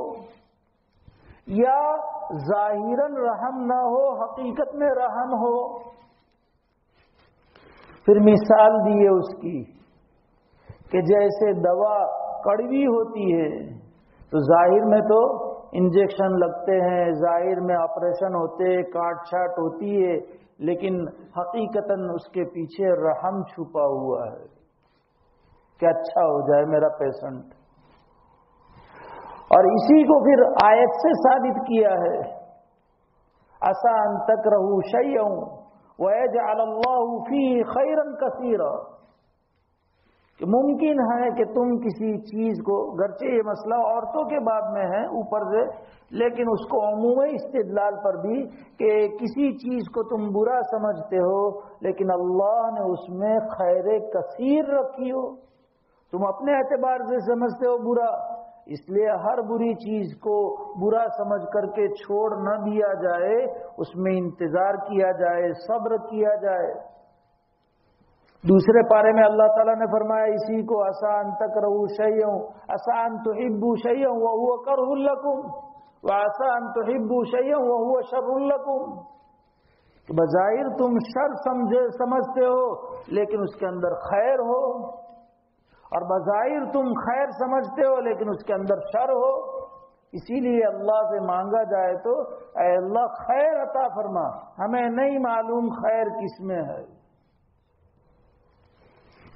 یا ظاہراً رحم نہ ہو حقیقت میں رحم ہو. پھر مثال دی ہے اس کی کہ جیسے دوا کڑوی ہوتی ہے تو ظاہر میں تو انجیکشن لگتے ہیں، ظاہر میں آپریشن ہوتے، کاٹ چھاٹ ہوتی ہے، لیکن حقیقتاً اس کے پیچھے رحم چھپا ہوا ہے کہ اچھا ہو جائے میرا پیشنٹ. اور اسی کو پھر آیت سے ثابت کیا ہے، عسیٰ ان تکرہوا شیئا ویجعل اللہ فیہ خیرا کثیرا، کہ ممکن ہے کہ تم کسی چیز کو، گرچہ یہ مسئلہ عورتوں کے باب میں ہے اوپر سے، لیکن اس کو عمومی استدلال پر بھی، کہ کسی چیز کو تم برا سمجھتے ہو لیکن اللہ نے اس میں خیر کثیر رکھی ہو. تم اپنے اعتبار سے سمجھتے ہو برا، اس لیے ہر بری چیز کو برا سمجھ کر کے چھوڑ نہ دیا جائے، اس میں انتظار کیا جائے، صبر کیا جائے. دوسرے پارے میں اللہ تعالیٰ نے فرمایا اسی کو، عسیٰ ان تکرہوا شیئا عسیٰ ان تحبوا شیئا وہو کرہ لکم وعسیٰ ان تحبوا شیئا وہو شر لکم، کہ بظاہر تم شر سمجھتے ہو لیکن اس کے اندر خیر ہو، اور بظاہر تم خیر سمجھتے ہو لیکن اس کے اندر شر ہو. اسی لیے اللہ سے مانگا جائے تو اے اللہ خیر عطا فرما، ہمیں نہیں معلوم خیر کس میں ہے،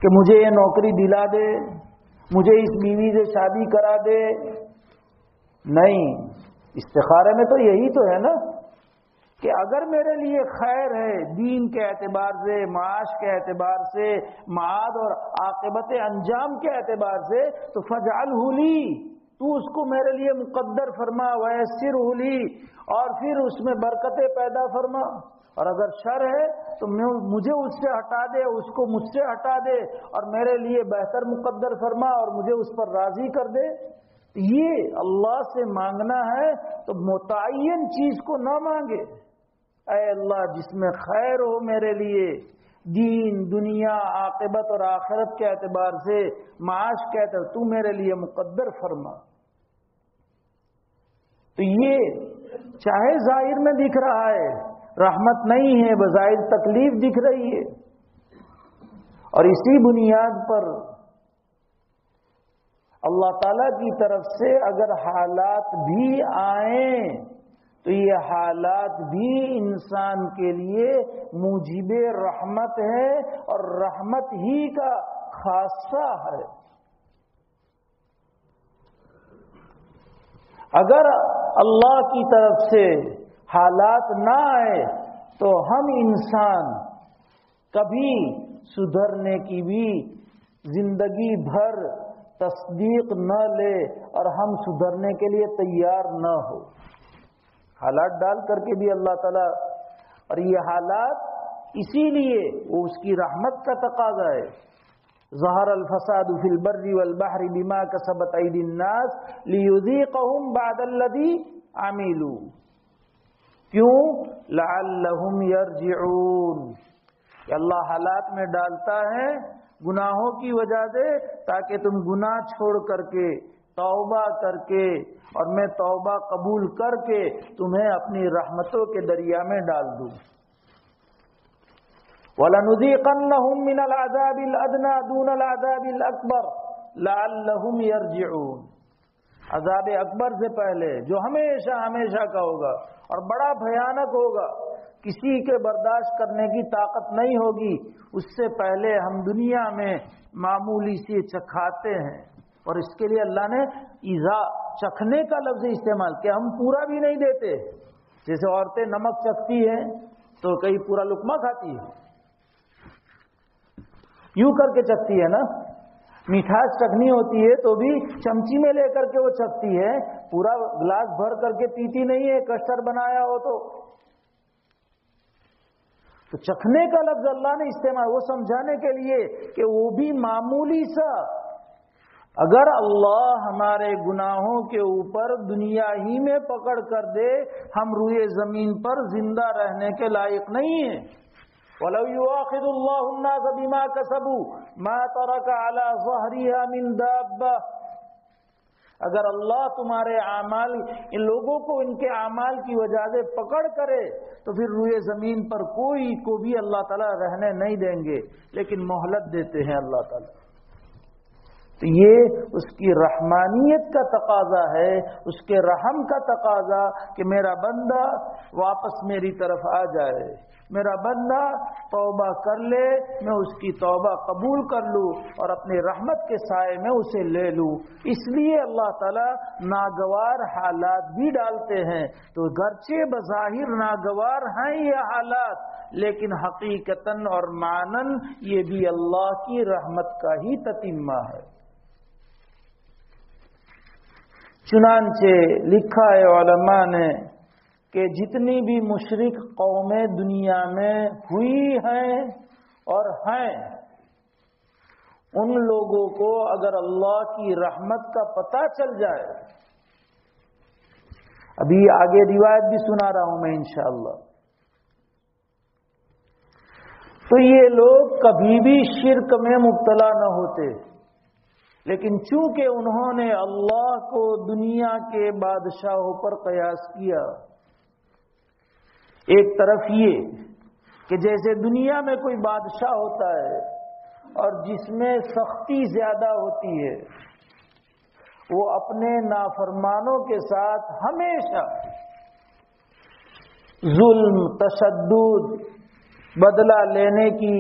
کہ مجھے یہ نوکری دلا دے، مجھے اس بیوی سے شادی کرا دے. نہیں، استخارے میں تو یہی تو ہے نا، کہ اگر میرے لیے خیر ہے دین کے اعتبار سے، معاش کے اعتبار سے، معاد اور عاقبت انجام کے اعتبار سے، تو فاجعلہ لی، تو اس کو میرے لیے مقدر فرما، ویسرہ لی، اور پھر اس میں برکتیں پیدا فرما. اور اگر شر ہے تو مجھے اس سے ہٹا دے، اس کو مجھ سے ہٹا دے، اور میرے لیے بہتر مقدر فرما اور مجھے اس پر راضی کر دے. یہ اللہ سے مانگنا ہے تو متعین چیز کو نہ مانگے. اے اللہ جس میں خیر ہو میرے لیے، دین دنیا عاقبت اور آخرت کے اعتبار سے، معاش کے اعتبار، تو میرے لیے مقدر فرما. تو یہ چاہے ظاہر میں دکھ رہا ہے رحمت نہیں ہے، بظاہر تکلیف دکھ رہی ہے، اور اسی بنیاد پر اللہ تعالی کی طرف سے اگر حالات بھی آئیں تو یہ حالات بھی انسان کے لیے موجب رحمت ہے، اور رحمت ہی کا خاصہ ہے. اگر اللہ کی طرف سے حالات نہ آئے تو ہم انسان کبھی سدھرنے کی بھی زندگی بھر تصدیق نہ لے اور ہم سدھرنے کے لیے تیار نہ ہو. حالات ڈال کر کے بھی اللہ تعالیٰ، اور یہ حالات اسی لیے وہ اس کی رحمت کا تقاضا ہے. ظہر الفساد فی البر والبحر بما کسبت ایدی الناس لیذیقہم بعد الذی عملوا، کیوں؟ لعلہم یرجعون، کہ اللہ حالات میں ڈالتا ہے گناہوں کی وجہ سے تاکہ تم گناہ چھوڑ کر کے توبہ کر کے اور میں توبہ قبول کر کے تمہیں اپنی رحمتوں کے دریا میں ڈال دوں۔ وَلَنُذِيقَنَّهُم مِّنَ الْعَذَابِ الْأَدْنَىٰ دُونَ الْعَذَابِ الْأَكْبَرِ لَعَلَّهُمْ يَرْجِعُونَ، عذاب اکبر سے پہلے جو ہمیشہ ہمیشہ کا ہوگا اور بڑا بھیانک ہوگا، کسی کے برداشت کرنے کی طاقت نہیں ہوگی، اس سے پہلے ہم دنیا میں معمولی سی چکھاتے ہیں۔ اور اس کے لیے اللہ نے ایذا، چکھنے کا لفظ استعمال کہ ہم پورا بھی نہیں دیتے، جیسے عورتیں نمک چکھتی ہیں تو کئی پورا لقمہ کھاتی ہے، یوں کر کے چکھتی ہے نا، مٹھاس چکھنی ہوتی ہے تو بھی چمچی میں لے کر کے وہ چکھتی ہے، پورا گلاس بھر کر کے پیتی نہیں ہے، کسٹرڈ بنایا ہو تو چکھنے کا لفظ اللہ نے استعمال، وہ سمجھانے کے لیے کہ وہ بھی معمولی سا، اگر اللہ ہمارے گناہوں کے اوپر دنیا ہی میں پکڑ کر دے، ہم روئے زمین پر زندہ رہنے کے لائق نہیں ہیں۔ وَلَوْ يُؤَاخِذُ اللَّهُ النَّاسَ بِمَا كَسَبُوا مَا تَرَكَ عَلَى ظَهْرِهَا مِن دَابَّةٍ، اگر اللہ تمہارے اعمال، ان لوگوں کو ان کے اعمال کی وجہ سے پکڑ کرے تو پھر روئے زمین پر کوئی کو بھی اللہ تعالیٰ رہنے نہیں دیں گے، لیکن مہلت دیتے ہیں اللہ تعالیٰ۔ تو یہ اس کی رحمانیت کا تقاضا ہے، اس کے رحم کا تقاضا کہ میرا بندہ واپس میری طرف آ جائے، میرا بندہ توبہ کر لے، میں اس کی توبہ قبول کر لوں اور اپنی رحمت کے سائے میں اسے لے لوں۔ اس لیے اللہ تعالیٰ ناگوار حالات بھی ڈالتے ہیں، تو گرچہ بظاہر ناگوار ہیں یہ حالات، لیکن حقیقتاً اور معنن یہ بھی اللہ کی رحمت کا ہی تتمہ ہے۔ چنانچہ لکھا ہے علماء نے کہ جتنی بھی مشرک قومیں دنیا میں ہوئی ہیں اور ہیں، ان لوگوں کو اگر اللہ کی رحمت کا پتہ چل جائے، ابھی آگے روایت بھی سنا رہا ہوں میں انشاءاللہ، تو یہ لوگ کبھی بھی شرک میں مبتلا نہ ہوتے، لیکن چونکہ انہوں نے اللہ کو دنیا کے بادشاہوں پر قیاس کیا، ایک طرف یہ کہ جیسے دنیا میں کوئی بادشاہ ہوتا ہے اور جس میں سختی زیادہ ہوتی ہے، وہ اپنے نافرمانوں کے ساتھ ہمیشہ ظلم، تشدد، بدلہ لینے کی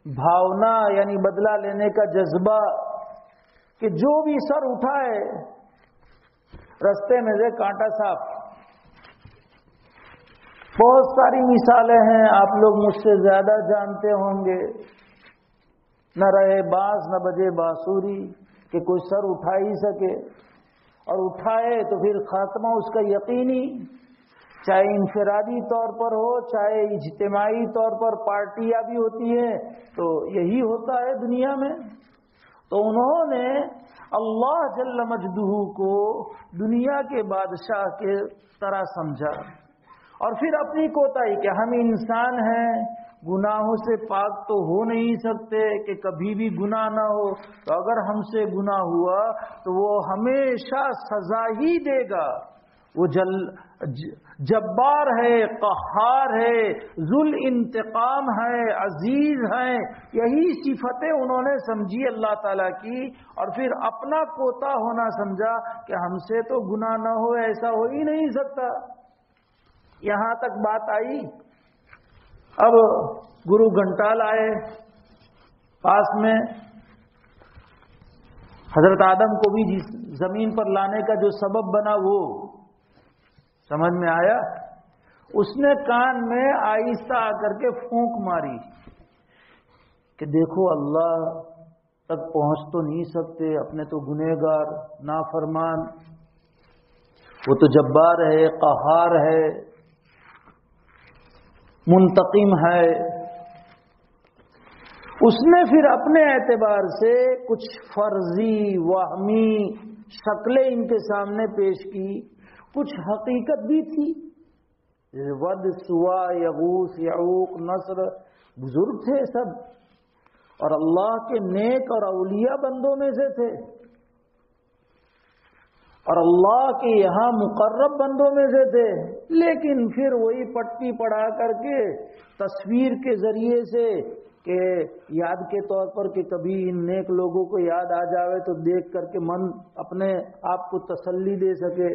بھاونا، یعنی بدلہ لینے کا جذبہ، کہ جو بھی سر اٹھائے رستے میں سے کانٹا صاف۔ بہت ساری مثالیں ہیں، آپ لوگ مجھ سے زیادہ جانتے ہوں گے، نہ رہے بانس نہ بجے بانسری، کہ کوئی سر اٹھا ہی سکے، اور اٹھائے تو پھر خاتمہ اس کا یقینی، چاہے انفرادی طور پر ہو چاہے اجتماعی طور پر پارٹیاں بھی ہوتی ہیں، تو یہی ہوتا ہے دنیا میں۔ تو انہوں نے اللہ جل مجدہ کو دنیا کے بادشاہ کے طرح سمجھا، اور پھر اپنی کوتاہی کہ ہم انسان ہیں، گناہوں سے پاک تو ہو نہیں سکتے کہ کبھی بھی گناہ نہ ہو، تو اگر ہم سے گناہ ہوا تو وہ ہمیشہ سزا ہی دے گا۔ وہ جبار ہے، قہار ہے، ذل انتقام ہے، عزیز ہے، یہی صفتیں انہوں نے سمجھی اللہ تعالیٰ کی، اور پھر اپنا کوتا ہونا سمجھا کہ ہم سے تو گناہ نہ ہو، ایسا ہو ہی نہیں سکتا۔ یہاں تک بات آئی۔ اب گرو گھنٹال آئے پاس میں، حضرت آدم کو بھی زمین پر لانے کا جو سبب بنا وہ سمجھ میں آیا۔ اس نے کان میں آہستہ آ کر کے پھونک ماری کہ دیکھو اللہ تک پہنچ تو نہیں سکتے، اپنے تو گنہگار نافرمان، وہ تو جبار ہے، قہار ہے، منتقم ہے۔ اس نے پھر اپنے اعتبار سے کچھ فرضی وہمی شکلیں ان کے سامنے پیش کی، کچھ حقیقت بھی تھی، ود، سوا، یغوث، یعوق، نصر، بزرگ تھے سب، اور اللہ کے نیک اور اولیاء بندوں میں سے تھے، اور اللہ کے یہاں مقرب بندوں میں سے تھے، لیکن پھر وہی پٹی پڑھا کر کے تصویر کے ذریعے سے کہ یاد کے طور پر کہ کبھی ان نیک لوگوں کو یاد آ جاوے تو دیکھ کر کے من اپنے آپ کو تسلی دے سکے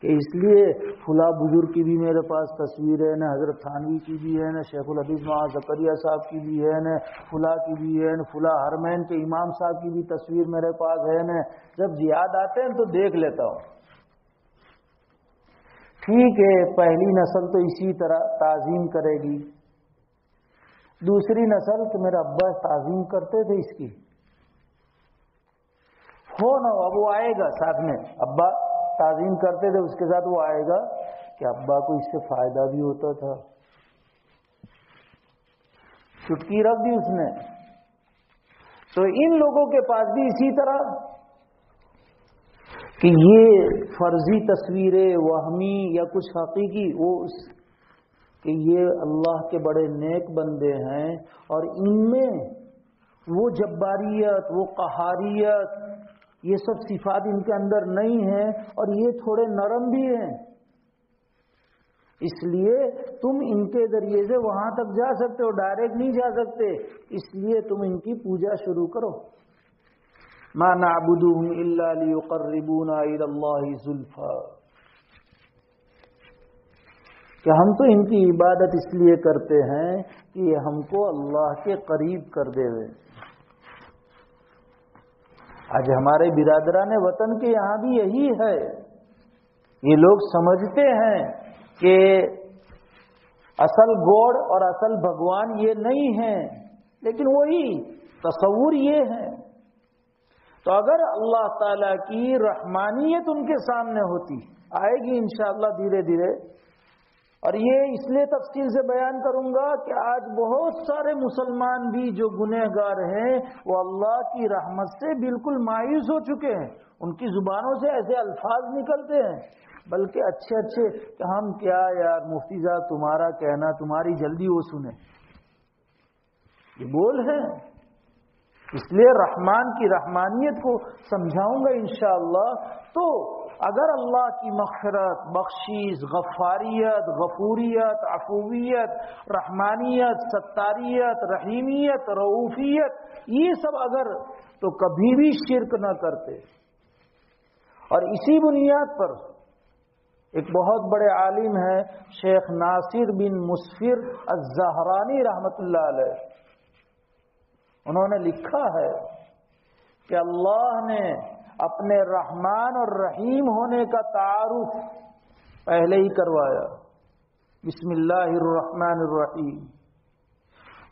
کہ اس لیے فلاں بزرگ کی بھی میرے پاس تصویر ہے، نہ حضرت تھانوی کی بھی ہے، نہ شیخ الحدیث مولانا زکریا صاحب کی بھی ہے، نہ فلاں کی بھی ہے، نہ فلاں حرمین کے امام صاحب کی بھی تصویر میرے پاس ہے، نہ جب یاد آتے ہیں تو دیکھ لیتا ہوں۔ ٹھیک ہے، پہلی نسل تو اسی طرح تعظیم کرے گی، دوسری نسل کہ میرا ابا تعظیم کرتے تھے اس کی، ہو نہ ہو اب وہ آئے گا ساتھ میں، ابا تعظیم کرتے تھے اس کے ساتھ وہ آئے گا کہ ابا کو اس سے فائدہ بھی ہوتا تھا، چٹکی رکھ دی اس نے۔ تو ان لوگوں کے پاس بھی اسی طرح کہ یہ فرضی تصویریں وہمی یا کچھ حقیقی، وہ کہ یہ اللہ کے بڑے نیک بندے ہیں اور ان میں وہ جباریت، وہ قہاریت، یہ سب صفات ان کے اندر نہیں ہیں، اور یہ تھوڑے نرم بھی ہیں، اس لیے تم ان کے ذریعے سے وہاں تک جا سکتے ہو، ڈائریکٹ نہیں جا سکتے، اس لیے تم ان کی پوجا شروع کرو۔ ما نعبدهم الا ليقربونا الى الله زلفى، کہ ہم تو ان کی عبادت اس لیے کرتے ہیں کہ یہ ہم کو اللہ کے قریب کر دے ہوئے۔ آج ہمارے برادران وطن کے یہاں بھی یہی ہے، یہ لوگ سمجھتے ہیں کہ اصل گوڑ اور اصل بھگوان یہ نہیں ہے، لیکن وہی تصور یہ ہے۔ تو اگر اللہ تعالیٰ کی رحمانیت ان کے سامنے ہوتی، آئے گی انشاءاللہ دھیرے دھیرے، اور یہ اس لیے تفصیل سے بیان کروں گا کہ آج بہت سارے مسلمان بھی جو گنہگار ہیں وہ اللہ کی رحمت سے بالکل مایوس ہو چکے ہیں، ان کی زبانوں سے ایسے الفاظ نکلتے ہیں بلکہ اچھے اچھے کہ ہم کیا یار مفتی صاحب تمہارا کہنا، تمہاری جلدی وہ سنیں، یہ بول ہے۔ اس لیے رحمان کی رحمانیت کو سمجھاؤں گا انشاءاللہ۔ تو اگر اللہ کی مغفرت، بخشش، غفاریت، غفوریت، عفویت، رحمانیت، ستاریت، رحیمیت، رؤوفیت، یہ سب اگر تو کبھی بھی شرک نہ کرتے، اور اسی بنیاد پر ایک بہت بڑے عالم ہیں شیخ ناصر بن مسفر الزہرانی رحمۃ اللہ علیہ، انہوں نے لکھا ہے کہ اللہ نے اپنے رحمان اور رحیم ہونے کا تعارف پہلے ہی کروایا، بسم اللہ الرحمن الرحیم،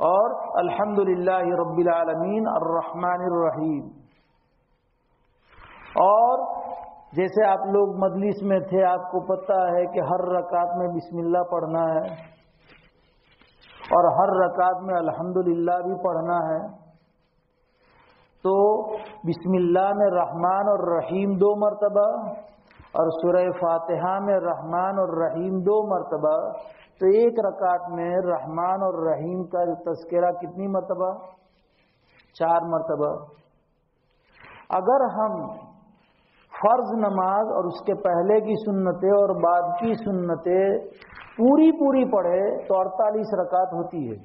اور الحمدللہ رب العالمین الرحمن الرحیم، اور جیسے آپ لوگ مجلس میں تھے آپ کو پتہ ہے کہ ہر رکعت میں بسم اللہ پڑھنا ہے، اور ہر رکعت میں الحمدللہ بھی پڑھنا ہے، تو بسم اللہ میں رحمان اور رحیم 2 مرتبہ، اور سورہ فاتحہ میں رحمان اور رحیم 2 مرتبہ، تو ایک رکعت میں رحمان اور رحیم کا تذکرہ کتنی مرتبہ؟ 4 مرتبہ۔ اگر ہم فرض نماز اور اس کے پہلے کی سنتیں اور بعد کی سنتیں پوری پڑھے تو 48 رکعت ہوتی ہے،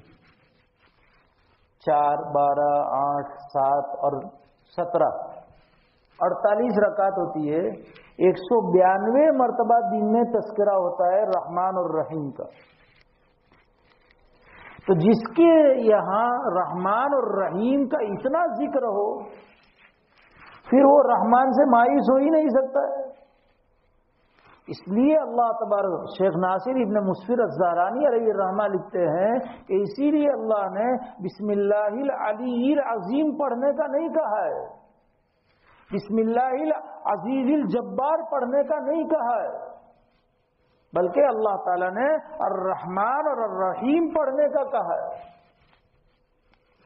4، 12، 8، 7 اور 17، 48 رکعت ہوتی ہے۔ 192 مرتبہ دن میں تذکرہ ہوتا ہے رحمان اور رحیم کا۔ تو جس کے یہاں رحمان اور رحیم کا اتنا ذکر ہو، پھر وہ رحمان سے مایوس ہو ہی نہیں سکتا ہے۔ اس لیے اللہ تبارک شیخ ناصر ابن مسفر الزہرانی علیہ الرحمہ لکھتے ہیں کہ اسی لیے اللہ نے بسم اللہ العلی العظیم پڑھنے کا نہیں کہا ہے، بسم اللہ العزیز الجبار پڑھنے کا نہیں کہا ہے، بلکہ اللہ تعالیٰ نے الرحمن اور الرحیم پڑھنے کا کہا ہے۔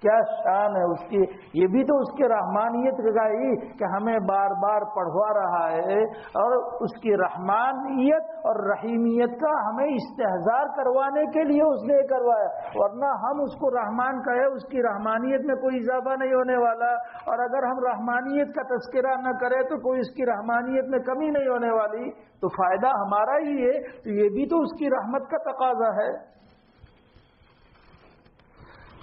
کیا شان ہے اس کی. یہ بھی تو اس کی رحمانیت کا ہی کہ ہمیں بار بار پڑھوا رہا ہے، اور اس کی رحمانیت اور رحیمیت کا ہمیں استحضار کروانے کے لیے اس نے کروایا. ورنہ ہم اس کو رحمان کہے، اس کی رحمانیت میں کوئی اضافہ نہیں ہونے والا، اور اگر ہم رحمانیت کا تذکرہ نہ کریں تو کوئی اس کی رحمانیت میں کمی نہیں ہونے والی، تو فائدہ ہمارا ہی ہے. تو یہ بھی تو اس کی رحمت کا تقاضا ہے.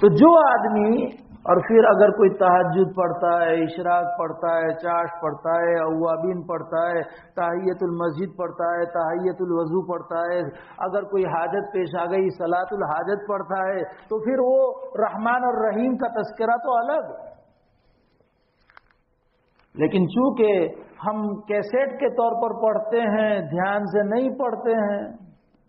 تو جو آدمی، اور پھر اگر کوئی تہجد پڑھتا ہے، اشراق پڑھتا ہے، چاش پڑھتا ہے، اوابین پڑھتا ہے، تحیۃ المسجد پڑھتا ہے، تحیۃ الوضو پڑھتا ہے، اگر کوئی حاجت پیش آ گئی صلاۃ الحاجت پڑھتا ہے، تو پھر وہ رحمان اور رحیم کا تذکرہ تو الگ. لیکن چونکہ ہم کیسٹ کے طور پر پڑھتے ہیں، دھیان سے نہیں پڑھتے ہیں،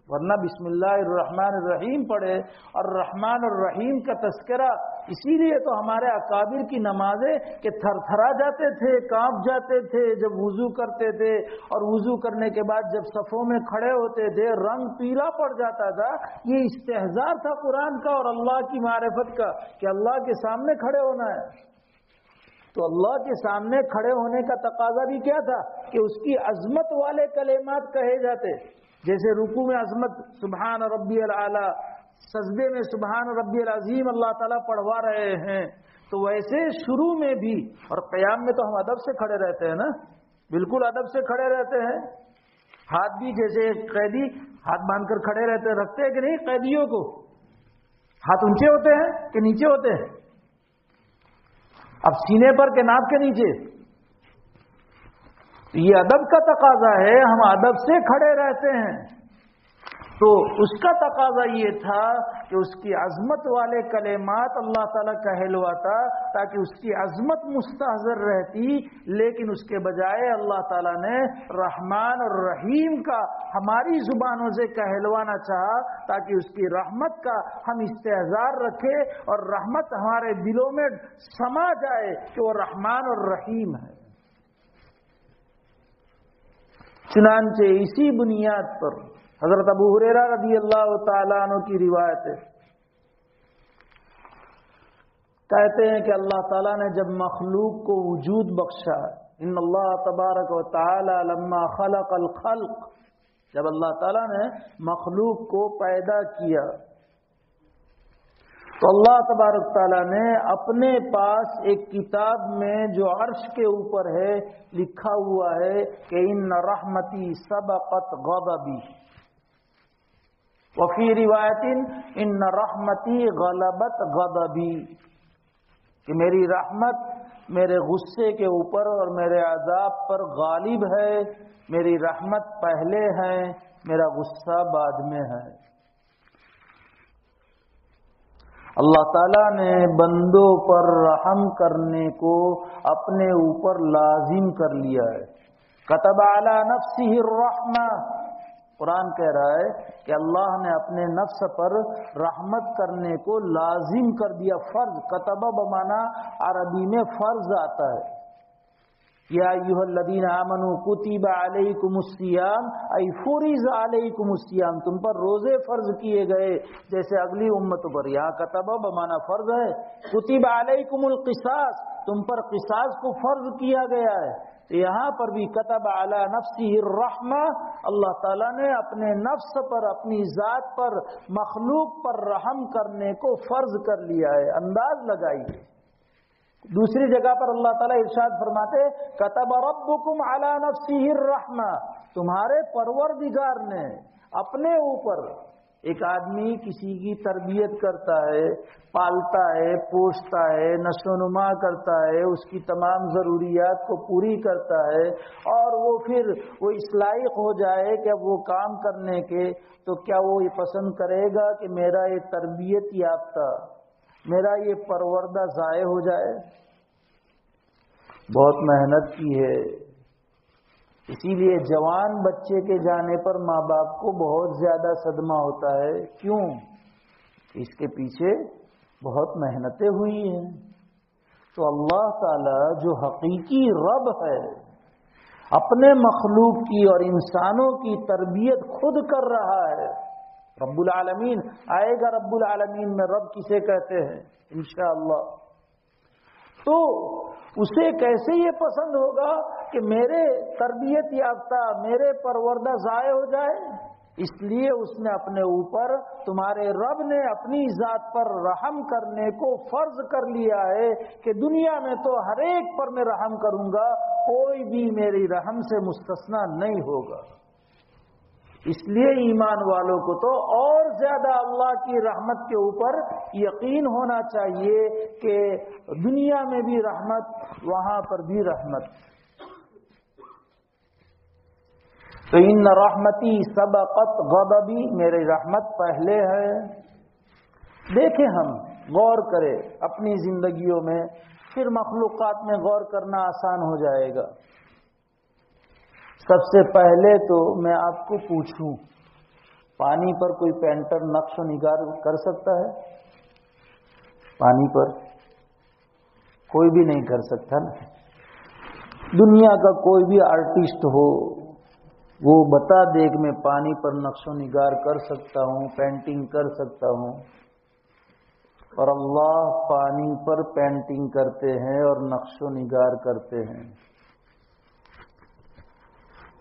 ورنہ بسم اللہ الرحمن الرحیم پڑھے. اور رحمان اور رحیم کا تذکرہ اسی لیے تو ہمارے اکابر کی نمازیں کہ تھر تھرا جاتے تھے، کانپ جاتے تھے جب وضو کرتے تھے، اور وضو کرنے کے بعد جب صفوں میں کھڑے ہوتے تھے رنگ پیلا پڑ جاتا تھا. یہ استحضار تھا قرآن کا اور اللہ کی معرفت کا کہ اللہ کے سامنے کھڑے ہونا ہے. تو اللہ کے سامنے کھڑے ہونے کا تقاضا بھی کیا تھا کہ اس کی عظمت والے کلمات کہے جاتے. جیسے رکوع میں عظمت سبحان ربی العالی، سجدے میں سبحان ربی العظیم اللہ تعالیٰ پڑھوا رہے ہیں، تو ویسے شروع میں بھی، اور قیام میں تو ہم ادب سے کھڑے رہتے ہیں نا، بالکل ادب سے کھڑے رہتے ہیں. ہاتھ بھی جیسے قیدی ہاتھ باندھ کر کھڑے رہتے، رکھتے ہیں کہ نہیں قیدیوں کو؟ ہاتھ اونچے ہوتے ہیں کہ نیچے ہوتے ہیں؟ اب سینے پر کے ناپ کے نیچے. یہ ادب کا تقاضا ہے، ہم ادب سے کھڑے رہتے ہیں. تو اس کا تقاضا یہ تھا کہ اس کی عظمت والے کلمات اللہ تعالیٰ کہلواتا تاکہ اس کی عظمت مستحضر رہتی. لیکن اس کے بجائے اللہ تعالیٰ نے رحمان اور رحیم کا ہماری زبانوں سے کہلوانا چاہا تاکہ اس کی رحمت کا ہم استحضار رکھیں اور رحمت ہمارے دلوں میں سما جائے کہ وہ رحمان اور رحیم ہے. چنانچہ اسی بنیاد پر حضرت ابو ہریرہ رضی اللہ تعالیٰ عنہ کی روایت ہے، کہتے ہیں کہ اللہ تعالیٰ نے جب مخلوق کو وجود بخشا، ان اللہ تبارک و تعالی لما خلق الخلق، جب اللہ تعالیٰ نے مخلوق کو پیدا کیا تو اللہ تبارک تعالیٰ نے اپنے پاس ایک کتاب میں جو عرش کے اوپر ہے لکھا ہوا ہے کہ ان رحمتی سبقت غضبی، وفی روایت ان رحمتی غلبت غضبی، کہ میری رحمت میرے غصے کے اوپر اور میرے عذاب پر غالب ہے، میری رحمت پہلے ہے، میرا غصہ بعد میں ہے. اللہ تعالیٰ نے بندوں پر رحم کرنے کو اپنے اوپر لازم کر لیا ہے. کتب علی نفسہ الرحمہ، قرآن کہہ رہا ہے کہ اللہ نے اپنے نفس پر رحمت کرنے کو لازم کر دیا. فرض، کتب بمانا عربی میں فرض آتا ہے. یا ایھا الذین آمنوا کتب علیکم الصیام ای فرض علیکم الصیام، تم پر روزے فرض کیے گئے جیسے اگلی امتوں پر. یہاں کتب بمانا فرض ہے. کتب علیکم القصاص، تم پر قصاص کو فرض کیا گیا ہے. یہاں پر بھی کتب علی نفسہ الرحمہ، اللہ تعالیٰ نے اپنے نفس پر، اپنی ذات پر، مخلوق پر رحم کرنے کو فرض کر لیا ہے. انداز لگائیے. دوسری جگہ پر اللہ تعالیٰ ارشاد فرماتے کتب ربکم علی نفسہ الرحمہ، تمہارے پروردگار نے اپنے اوپر. ایک آدمی کسی کی تربیت کرتا ہے، پالتا ہے، پوستا ہے، نشو و نما کرتا ہے، اس کی تمام ضروریات کو پوری کرتا ہے، اور وہ پھر وہ اس لائق ہو جائے کہ اب وہ کام کرنے کے، تو کیا وہ یہ پسند کرے گا کہ میرا یہ تربیت یافتہ، میرا یہ پروردہ ضائع ہو جائے؟ بہت محنت کی ہے. اسی لیے جوان بچے کے جانے پر ماں باپ کو بہت زیادہ صدمہ ہوتا ہے. کیوں؟ اس کے پیچھے بہت محنتیں ہوئی ہیں. تو اللہ تعالی جو حقیقی رب ہے، اپنے مخلوق کی اور انسانوں کی تربیت خود کر رہا ہے. رب العالمین آئے گا. رب العالمین میں رب کسے کہتے ہیں انشاءاللہ. تو اسے کیسے یہ پسند ہوگا کہ میرے تربیت یافتہ میرے پروردہ ضائع ہو جائے؟ اس لیے اس نے اپنے اوپر، تمہارے رب نے اپنی ذات پر رحم کرنے کو فرض کر لیا ہے کہ دنیا میں تو ہر ایک پر میں رحم کروں گا، کوئی بھی میری رحم سے مستثنا نہیں ہوگا. اس لیے ایمان والوں کو تو اور زیادہ اللہ کی رحمت کے اوپر یقین ہونا چاہیے کہ دنیا میں بھی رحمت، وہاں پر بھی رحمت. تو ان رحمتی سبقت غضبی، میری رحمت پہلے ہے. دیکھیں ہم غور کریں اپنی زندگیوں میں، پھر مخلوقات میں غور کرنا آسان ہو جائے گا. سب سے پہلے تو میں آپ کو پوچھوں، پانی پر کوئی پینٹر نقش و نگار کر سکتا ہے؟ پانی پر کوئی بھی نہیں کر سکتا نا. دنیا کا کوئی بھی آرٹسٹ ہو وہ بتا دے کہ میں پانی پر نقش و نگار کر سکتا ہوں، پینٹنگ کر سکتا ہوں. اور اللہ پانی پر پینٹنگ کرتے ہیں اور نقش و نگار کرتے ہیں.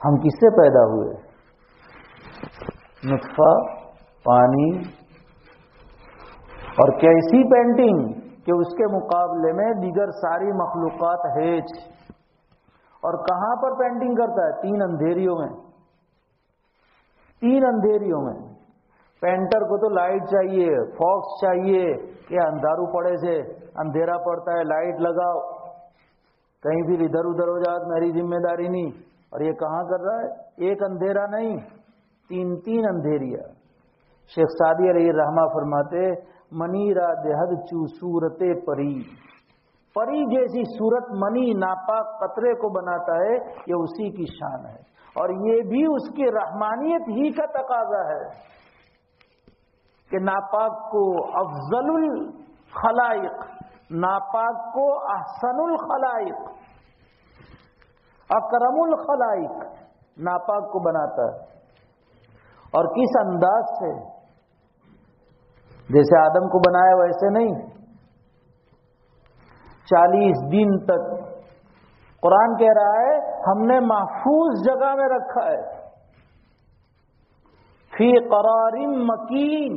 ہم کس سے پیدا ہوئے؟ نطفہ، پانی، اور کیسی پینٹنگ کہ اس کے مقابلے میں دیگر ساری مخلوقات ہیچ. اور کہاں پر پینٹنگ کرتا ہے؟ 3 اندھیریوں میں. 3 اندھیریوں میں. پینٹر کو تو لائٹ چاہیے، فوکس چاہیے کہ اندھارو پڑے سے اندھیرا پڑتا ہے، لائٹ لگاؤ، کہیں پھر ادھر ادھر ہو جائے میری ذمہ داری نہیں. اور یہ کہاں کر رہا ہے؟ ایک اندھیرا نہیں، 3 اندھیریا. شیخ سعدی علیہ الرحمہ فرماتے منی را دہد چو صورت پری، پری جیسی صورت منی ناپاک قطرے کو بناتا ہے، یہ اسی کی شان ہے. اور یہ بھی اس کی رحمانیت ہی کا تقاضا ہے کہ ناپاک کو افضل الخلائق، ناپاک کو احسن الخلائق، اکرم الخلائق ناپاک کو بناتا ہے. اور کس انداز سے؟ جیسے آدم کو بنایا ویسے نہیں. 40 دن تک قرآن کہہ رہا ہے ہم نے محفوظ جگہ میں رکھا ہے، فی قرار مکین،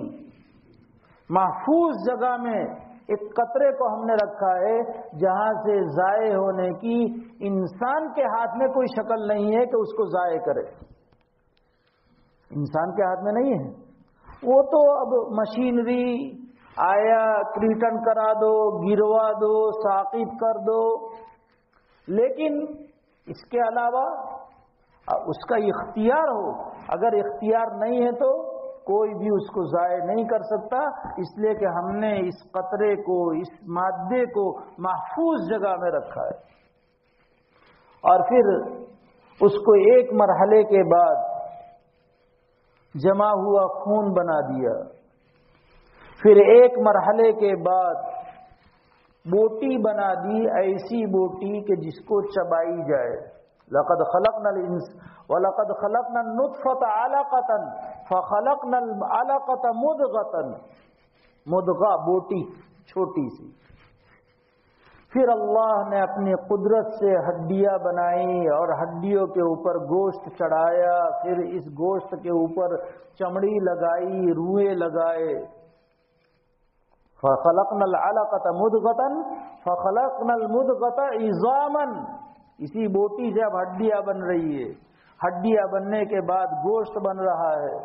محفوظ جگہ میں ایک قطرے کو ہم نے رکھا ہے جہاں سے ضائع ہونے کی انسان کے ہاتھ میں کوئی شکل نہیں ہے کہ اس کو ضائع کرے. انسان کے ہاتھ میں نہیں ہے. وہ تو اب مشینری آیا، کریٹن کرا دو، گروا دو، ثاقب کر دو. لیکن اس کے علاوہ اس کا اختیار ہو، اگر اختیار نہیں ہے تو کوئی بھی اس کو ضائع نہیں کر سکتا. اس لیے کہ ہم نے اس قطرے کو، اس مادے کو محفوظ جگہ میں رکھا ہے. اور پھر اس کو ایک مرحلے کے بعد جمع ہوا خون بنا دیا. پھر ایک مرحلے کے بعد بوٹی بنا دی، ایسی بوٹی کہ جس کو چبائی جائے. لقد خلقنا الانس ولقد خلقنا النطفة علقة فخلقنا العلقة مضغة، مضغہ بوٹی چھوٹی سی. پھر اللہ نے اپنی قدرت سے ہڈیاں بنائی اور ہڈیوں کے اوپر گوشت چڑھایا، پھر اس گوشت کے اوپر چمڑی لگائی، روئے لگائے. فخلقنا العلقة مضغة فخلقنا المضغة عظاما. اسی بوٹی سے اب ہڈیاں بن رہی ہے، ہڈیاں بننے کے بعد گوشت بن رہا ہے،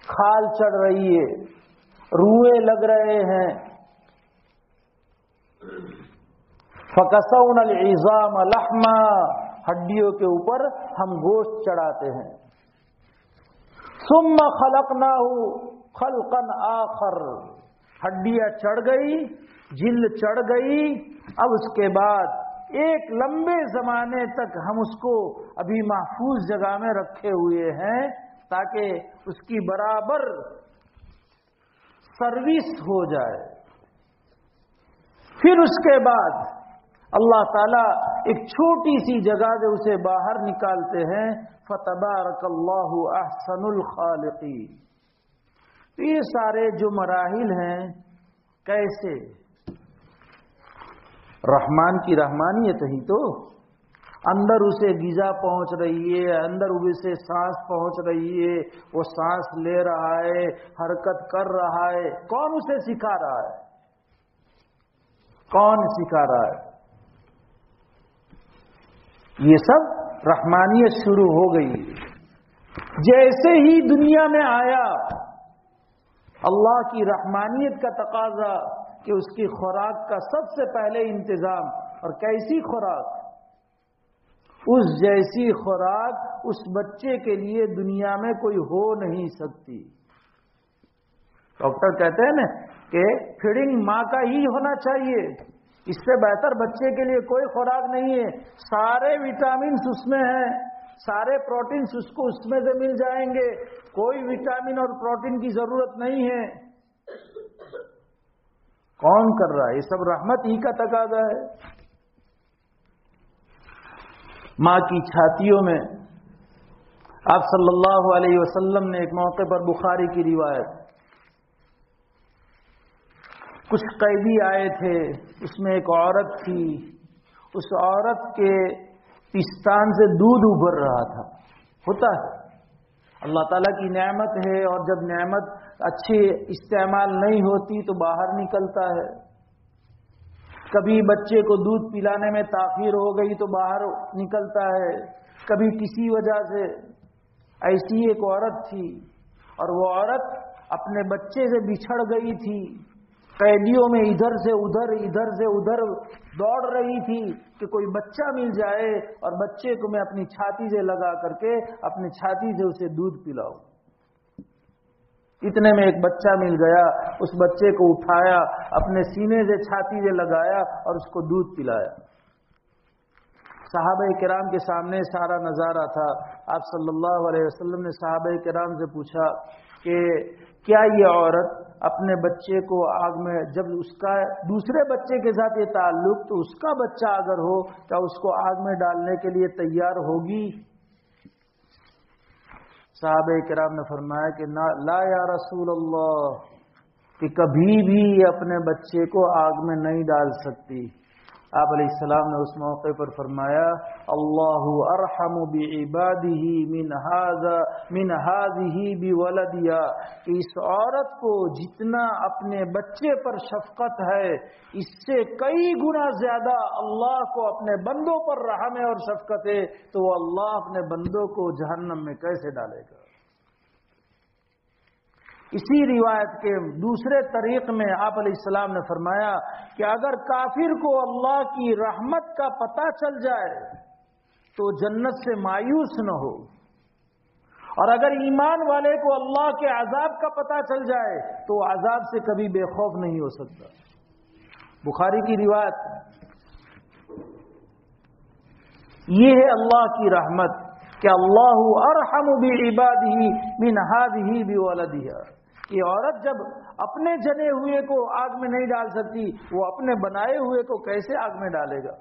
کھال چڑھ رہی ہے، روئے لگ رہے ہیں. فَكَسَوْنَا الْعِظَامَ لَحْمًا، ہڈیوں کے اوپر ہم گوشت چڑھاتے ہیں. ثُمَّ خَلَقْنَاهُ خَلْقًا آخَرَ، ہڈیاں چڑھ گئی، جلد چڑھ گئی. اب اس کے بعد ایک لمبے زمانے تک ہم اس کو ابھی محفوظ جگہ میں رکھے ہوئے ہیں تاکہ اس کی برابر سروس ہو جائے. پھر اس کے بعد اللہ تعالیٰ ایک چھوٹی سی جگہ سے اسے باہر نکالتے ہیں. فتبارک اللہ احسن الخالقین. یہ سارے جو مراحل ہیں کیسے؟ رحمان کی رحمانیت ہی تو. اندر اسے غذا پہنچ رہی ہے، اندر اسے سانس پہنچ رہی ہے، وہ سانس لے رہا ہے، حرکت کر رہا ہے. کون اسے سکھا رہا ہے؟ کون سکھا رہا ہے؟ یہ سب رحمانیت شروع ہو گئی. جیسے ہی دنیا میں آیا اللہ کی رحمانیت کا تقاضا کہ اس کی خوراک کا سب سے پہلے انتظام. اور کیسی خوراک؟ اس جیسی خوراک اس بچے کے لیے دنیا میں کوئی ہو نہیں سکتی. ڈاکٹر کہتے ہیں نا کہ فیڈنگ ماں کا ہی ہونا چاہیے، اس سے بہتر بچے کے لیے کوئی خوراک نہیں ہے. سارے وٹامنس اس میں ہیں، سارے پروٹینز اس کو اس میں سے مل جائیں گے، کوئی وٹامن اور پروٹین کی ضرورت نہیں ہے. کون کر رہا ہے؟ یہ سب رحمت ہی کا تقاضا ہے. ماں کی چھاتیوں میں آپ صلی اللہ علیہ وسلم نے ایک موقع پر، بخاری کی روایت، کچھ قیدی آئے تھے، اس میں ایک عورت تھی، اس عورت کے پستان سے دودھ ابھر رہا تھا. ہوتا ہے، اللہ تعالیٰ کی نعمت ہے، اور جب نعمت اچھی استعمال نہیں ہوتی تو باہر نکلتا ہے. کبھی بچے کو دودھ پلانے میں تاخیر ہو گئی تو باہر نکلتا ہے، کبھی کسی وجہ سے. ایسی ایک عورت تھی، اور وہ عورت اپنے بچے سے بچھڑ گئی تھی. قیدیوں میں ادھر سے ادھر دوڑ رہی تھی کہ کوئی بچہ مل جائے اور بچے کو میں اپنی چھاتی سے لگا کر کے اپنی چھاتی سے اسے دودھ پلاؤں. اتنے میں ایک بچہ مل گیا، اس بچے کو اٹھایا، اپنے سینے سے چھاتی سے لگایا اور اس کو دودھ پلایا. صحابہ کرام کے سامنے سارا نظارہ تھا. آپ صلی اللہ علیہ وسلم نے صحابہ کرام سے پوچھا کہ کیا یہ عورت اپنے بچے کو آگ میں، جب اس کا دوسرے بچے کے ساتھ یہ تعلق، تو اس کا بچہ اگر ہو کیا اس کو آگ میں ڈالنے کے لیے تیار ہوگی؟ صحابہ کرام نے فرمایا کہ لا یا رسول اللہ، کہ کبھی بھی اپنے بچے کو آگ میں نہیں ڈال سکتی. آپ علیہ السلام نے اس موقع پر فرمایا اللہ ارحم بعباده من هذه بولدها، کہ اس عورت کو جتنا اپنے بچے پر شفقت ہے، اس سے کئی گنا زیادہ اللہ کو اپنے بندوں پر رحم ہے اور شفقت ہے، تو وہ اللہ اپنے بندوں کو جہنم میں کیسے ڈالے گا؟ اسی روایت کے دوسرے طریق میں آپ علیہ السلام نے فرمایا کہ اگر کافر کو اللہ کی رحمت کا پتہ چل جائے تو جنت سے مایوس نہ ہو، اور اگر ایمان والے کو اللہ کے عذاب کا پتہ چل جائے تو عذاب سے کبھی بے خوف نہیں ہو سکتا. بخاری کی روایت. یہ ہے اللہ کی رحمت کہ اللہ ارحم بعباده من هذه بولدها. یہ عورت جب اپنے جنے ہوئے کو آگ میں نہیں ڈال سکتی، وہ اپنے بنائے ہوئے کو کیسے آگ میں ڈالے گا؟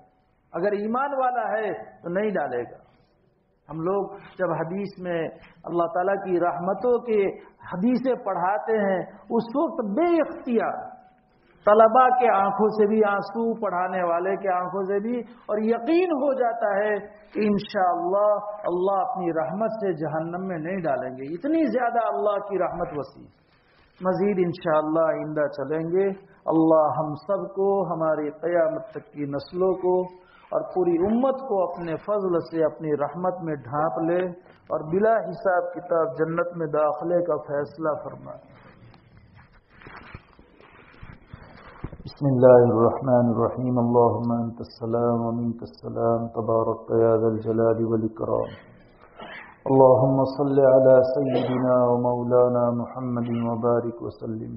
اگر ایمان والا ہے تو نہیں ڈالے گا. ہم لوگ جب حدیث میں اللہ تعالیٰ کی رحمتوں کے حدیثیں پڑھاتے ہیں، اس وقت بے اختیار طلباء کے آنکھوں سے بھی آنسو، پڑھانے والے کے آنکھوں سے بھی، اور یقین ہو جاتا ہے کہ انشاءاللہ اللہ اپنی رحمت سے جہنم میں نہیں ڈالیں گے. اتنی زیادہ اللہ کی رحمت وسیع. مزید انشاءاللہ آئندہ چلیں گے. اللہ ہم سب کو، ہماری قیامت تک کی نسلوں کو اور پوری امت کو اپنے فضل سے اپنی رحمت میں ڈھانپ لے اور بلا حساب کتاب جنت میں داخلے کا فیصلہ فرمائے. بسم اللہ الرحمن الرحیم. اللهم انت السلام ومنك السلام تبارک یا ذا الجلال والاکرام. اللهم صل على سيدنا ومولانا محمد وبارك وسلم.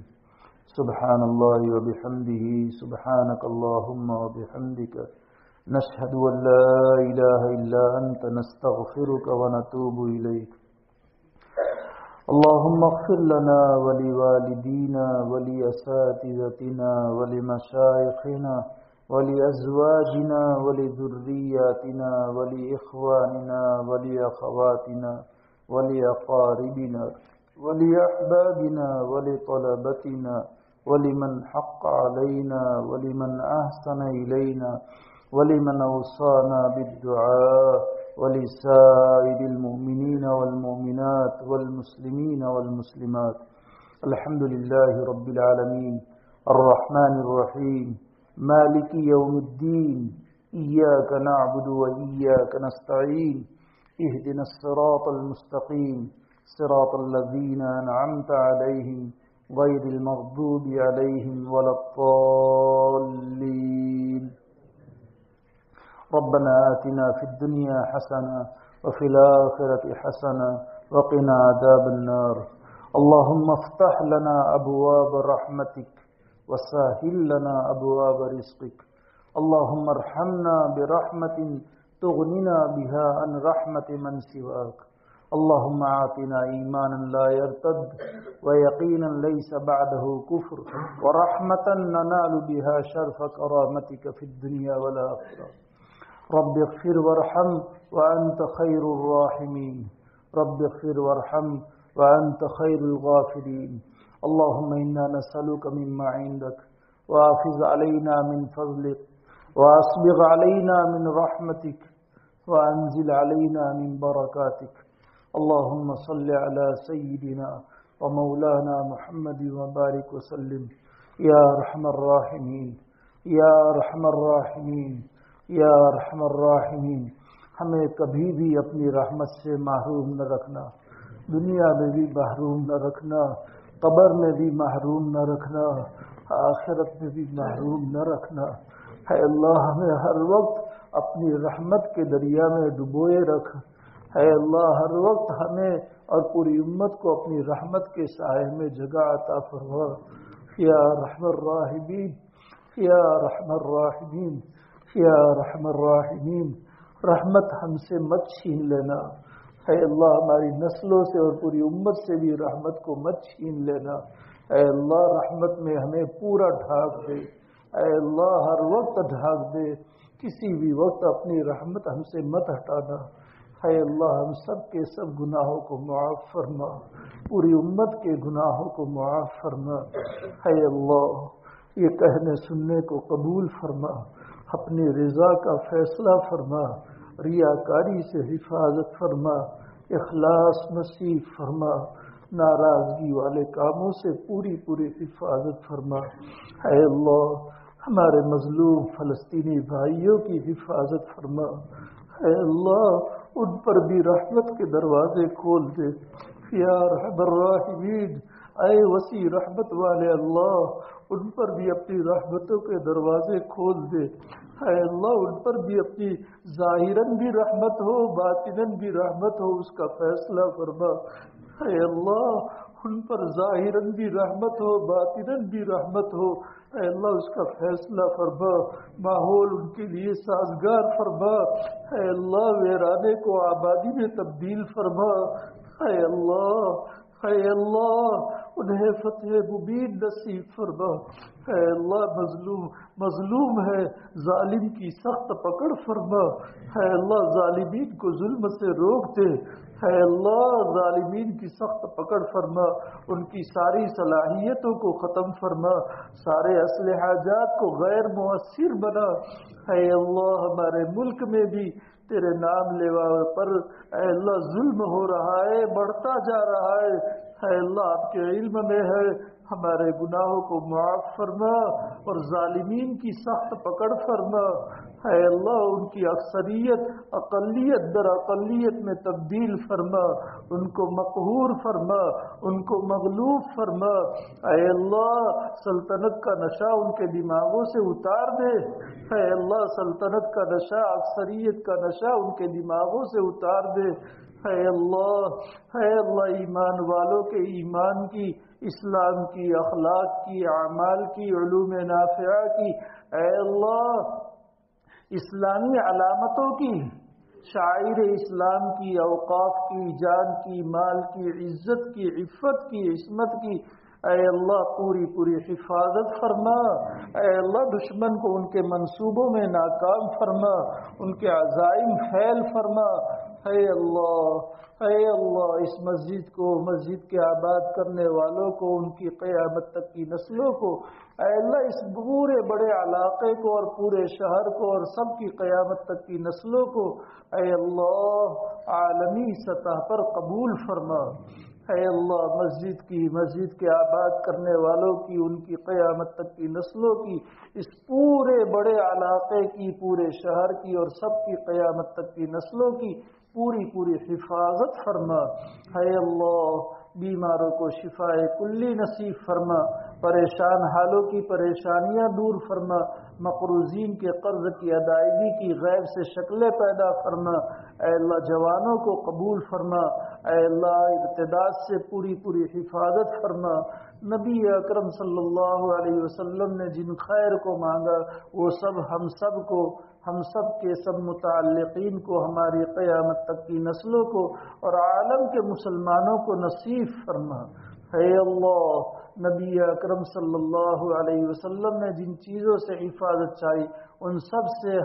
سبحان الله وبحمده سبحانك اللهم وبحمدك نشهد أن لا إله إلا أنت نستغفرك ونتوب إليك. اللهم اغفر لنا ولوالدينا ولأساتذتنا ولمشايخنا ولأزواجنا ولذرياتنا ولإخواننا ولأخواتنا ولأقاربنا ولأحبابنا ولطلبتنا ولمن حق علينا ولمن أحسن إلينا ولمن أوصانا بالدعاء ولسائر المؤمنين والمؤمنات والمسلمين والمسلمات. الحمد لله رب العالمين الرحمن الرحيم مالك يوم الدين إياك نعبد وإياك نستعين اهدنا الصراط المستقيم صراط الذين أنعمت عليهم غير المغضوب عليهم ولا الضالين. ربنا آتنا في الدنيا حسنة وفي الآخرة حسنة وقنا عذاب النار. اللهم افتح لنا أبواب رحمتك وسهل لنا أبواب رزقك. اللهم ارحمنا برحمة تغننا بها عن رحمة من سواك. اللهم آتنا إيمانا لا يرتد ويقينا ليس بعده كفر ورحمة ننال بها شرف كرامتك في الدنيا والآخرة. رب اغفر وارحم وأنت خير الراحمين. رب اغفر وارحم وأنت خير الغافرين. اللهم إنا نسألك مما عندك وأفض علينا من فضلك وأسبغ علينا من رحمتك وأنزل علينا من بركاتك. اللهم صل على سيدنا ومولانا محمد وبارك وسلم يا أرحم الراحمين يا أرحم الراحمين یا ارحم الراحمین. ہمیں کبھی بھی اپنی رحمت سے محروم نہ رکھنا، دنیا میں بھی محروم نہ رکھنا، قبر میں بھی محروم نہ رکھنا، آخرت میں بھی محروم نہ رکھنا. اے اللہ ہمیں ہر وقت اپنی رحمت کے دریا میں ڈبوئے رکھ. اے اللہ ہر وقت ہمیں اور پوری امت کو اپنی رحمت کے سائے میں جگہ عطا فرما. یا رحم الراحمین یا رحم الراحمین یا رحم الراحمین. رحمت ہم سے مت چھین لینا. اے اللہ ہماری نسلوں سے اور پوری امت سے بھی رحمت کو مت چھین لینا. اے اللہ رحمت میں ہمیں پورا ڈھانک دے. اے اللہ ہر وقت ڈھانک دے، کسی بھی وقت اپنی رحمت ہم سے مت ہٹانا. اے اللہ ہم سب کے سب گناہوں کو معاف فرما، پوری امت کے گناہوں کو معاف فرما. اے اللہ یہ کہنے سننے کو قبول فرما، اپنی رضا کا فیصلہ فرما، ریاکاری سے حفاظت فرما، اخلاص نصیب فرما، ناراضگی والے کاموں سے پوری حفاظت فرما. اے اللہ ہمارے مظلوم فلسطینی بھائیوں کی حفاظت فرما. اے اللہ ان پر بھی رحمت کے دروازے کھول دے. یا رحم الراحمین، اے وسیع رحمت والے اللہ ان پر بھی اپنی رحمتوں کے دروازے کھول دے. اے اللہ ان پر بھی اپنی ظاہراً بھی رحمت ہو باطناً بھی رحمت ہو، اس کا فیصلہ فرما. اے اللہ ان پر ظاہراً بھی رحمت ہو باطناً بھی رحمت ہو. اے اللہ اس کا فیصلہ فرما، ماحول ان کے لیے سازگار فرما. اے اللہ ویرانے کو آبادی میں تبدیل فرما. اے اللہ انہیں فتح مبین نصیب فرما. اے اللہ مظلوم ہے، ظالم کی سخت پکڑ فرما. اے اللہ ظالمین کو ظلم سے روک دے. اے اللہ ظالمین کی سخت پکڑ فرما، ان کی ساری صلاحیتوں کو ختم فرما، سارے اسلحہ جات کو غیر مؤثر بنا. اے اللہ ہمارے ملک میں بھی تیرے نام لیوا پر اے اللہ ظلم ہو رہا ہے، بڑھتا جا رہا ہے. اے اللہ آپ کے علم میں ہے، ہمارے گناہوں کو معاف فرما اور ظالمین کی سخت پکڑ فرما. اے اللہ ان کی اکثریت اقلیت در اقلیت میں تبدیل فرما، ان کو مقہور فرما، ان کو مغلوب فرما. اے اللہ سلطنت کا نشہ ان کے دماغوں سے اتار دے. اے اللہ سلطنت کا نشہ، اکثریت کا نشہ ان کے دماغوں سے اتار دے. اے اللہ ایمان والوں کے ایمان کی، اسلام کی، اخلاق کی، اعمال کی، علوم نافعہ کی، اے اللہ اسلامی علامتوں کی، شاعر اسلام کی، اوقاف کی، جان کی، مال کی، عزت کی، عفت کی، عصمت کی، اے اللہ پوری پوری حفاظت فرما، اے اللہ دشمن کو ان کے منصوبوں میں ناکام فرما، ان کے عزائم فیل فرما۔ اے اللہ اس مسجد کو، مسجد کے آباد کرنے والوں کو، ان کی قیامت تک کی نسلوں کو، اے اللہ اس پورے بڑے علاقے کو اور پورے شہر کو اور سب کی قیامت تک کی نسلوں کو اے اللہ عالمی سطح پر قبول فرما۔ اے اللہ مسجد کے آباد کرنے والوں کی، ان کی قیامت تک کی نسلوں کی، اس پورے بڑے علاقے کی، پورے شہر کی اور سب کی قیامت تک کی نسلوں کی پوری پوری حفاظت فرما۔ اے اللہ بیماروں کو شفاء کلی نصیب فرما، پریشان حالوں کی پریشانیاں دور فرما، مقروضین کے قرض کی ادائیگی کی غیب سے شکلیں پیدا فرما۔ اے اللہ جوانوں کو قبول فرما، اے اللہ ارتداد سے پوری پوری حفاظت فرما۔ نبی اکرم صلی اللہ علیہ وسلم نے جن خیر کو مانگا وہ سب ہم سب کے سب متعلقین کو، ہماری قیامت تک کی نسلوں کو اور عالم کے مسلمانوں کو نصیب فرما۔ اے اللہ نبی اکرم صلی اللہ علیہ وسلم نے جن چیزوں سے حفاظت چاہی ان سب سے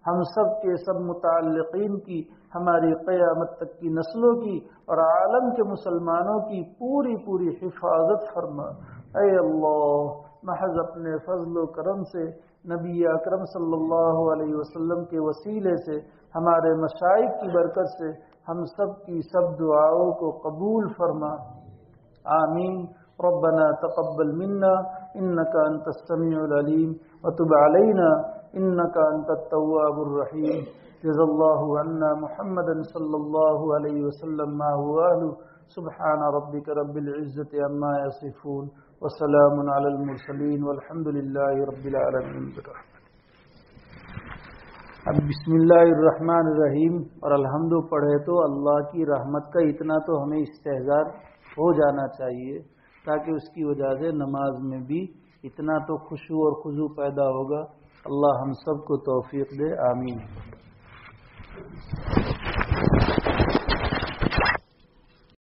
ہم سب کے سب متعلقین کی، ہماری قیامت تک کی نسلوں کی اور عالم کے مسلمانوں کی پوری پوری حفاظت فرما۔ اے اللہ محض اپنے فضل و کرم سے، نبی اکرم صلی اللہ علیہ وسلم کے وسیلے سے، ہمارے مشائخ کی برکت سے ہم سب کی سب دعاؤں کو قبول فرما، آمین۔ ربنا تقبل منا انك انت السميع العليم وتب علينا انك انت التواب الرحيم۔ جزا الله عنا محمدا صلى الله عليه وسلم ما هو اهله، سبحان ربك رب العزة عما يصفون وسلام على المرسلين والحمد لله رب العالمين۔ اب بسم اللہ الرحمن الرحیم اور الحمد پڑھے تو اللہ کی رحمت کا اتنا تو ہمیں استحضار ہو جانا چاہیے تاکہ اس کی وجہ سے نماز میں بھی اتنا تو خشوع اور خضوع پیدا ہوگا۔ اللہ ہم سب کو توفیق دے، آمین۔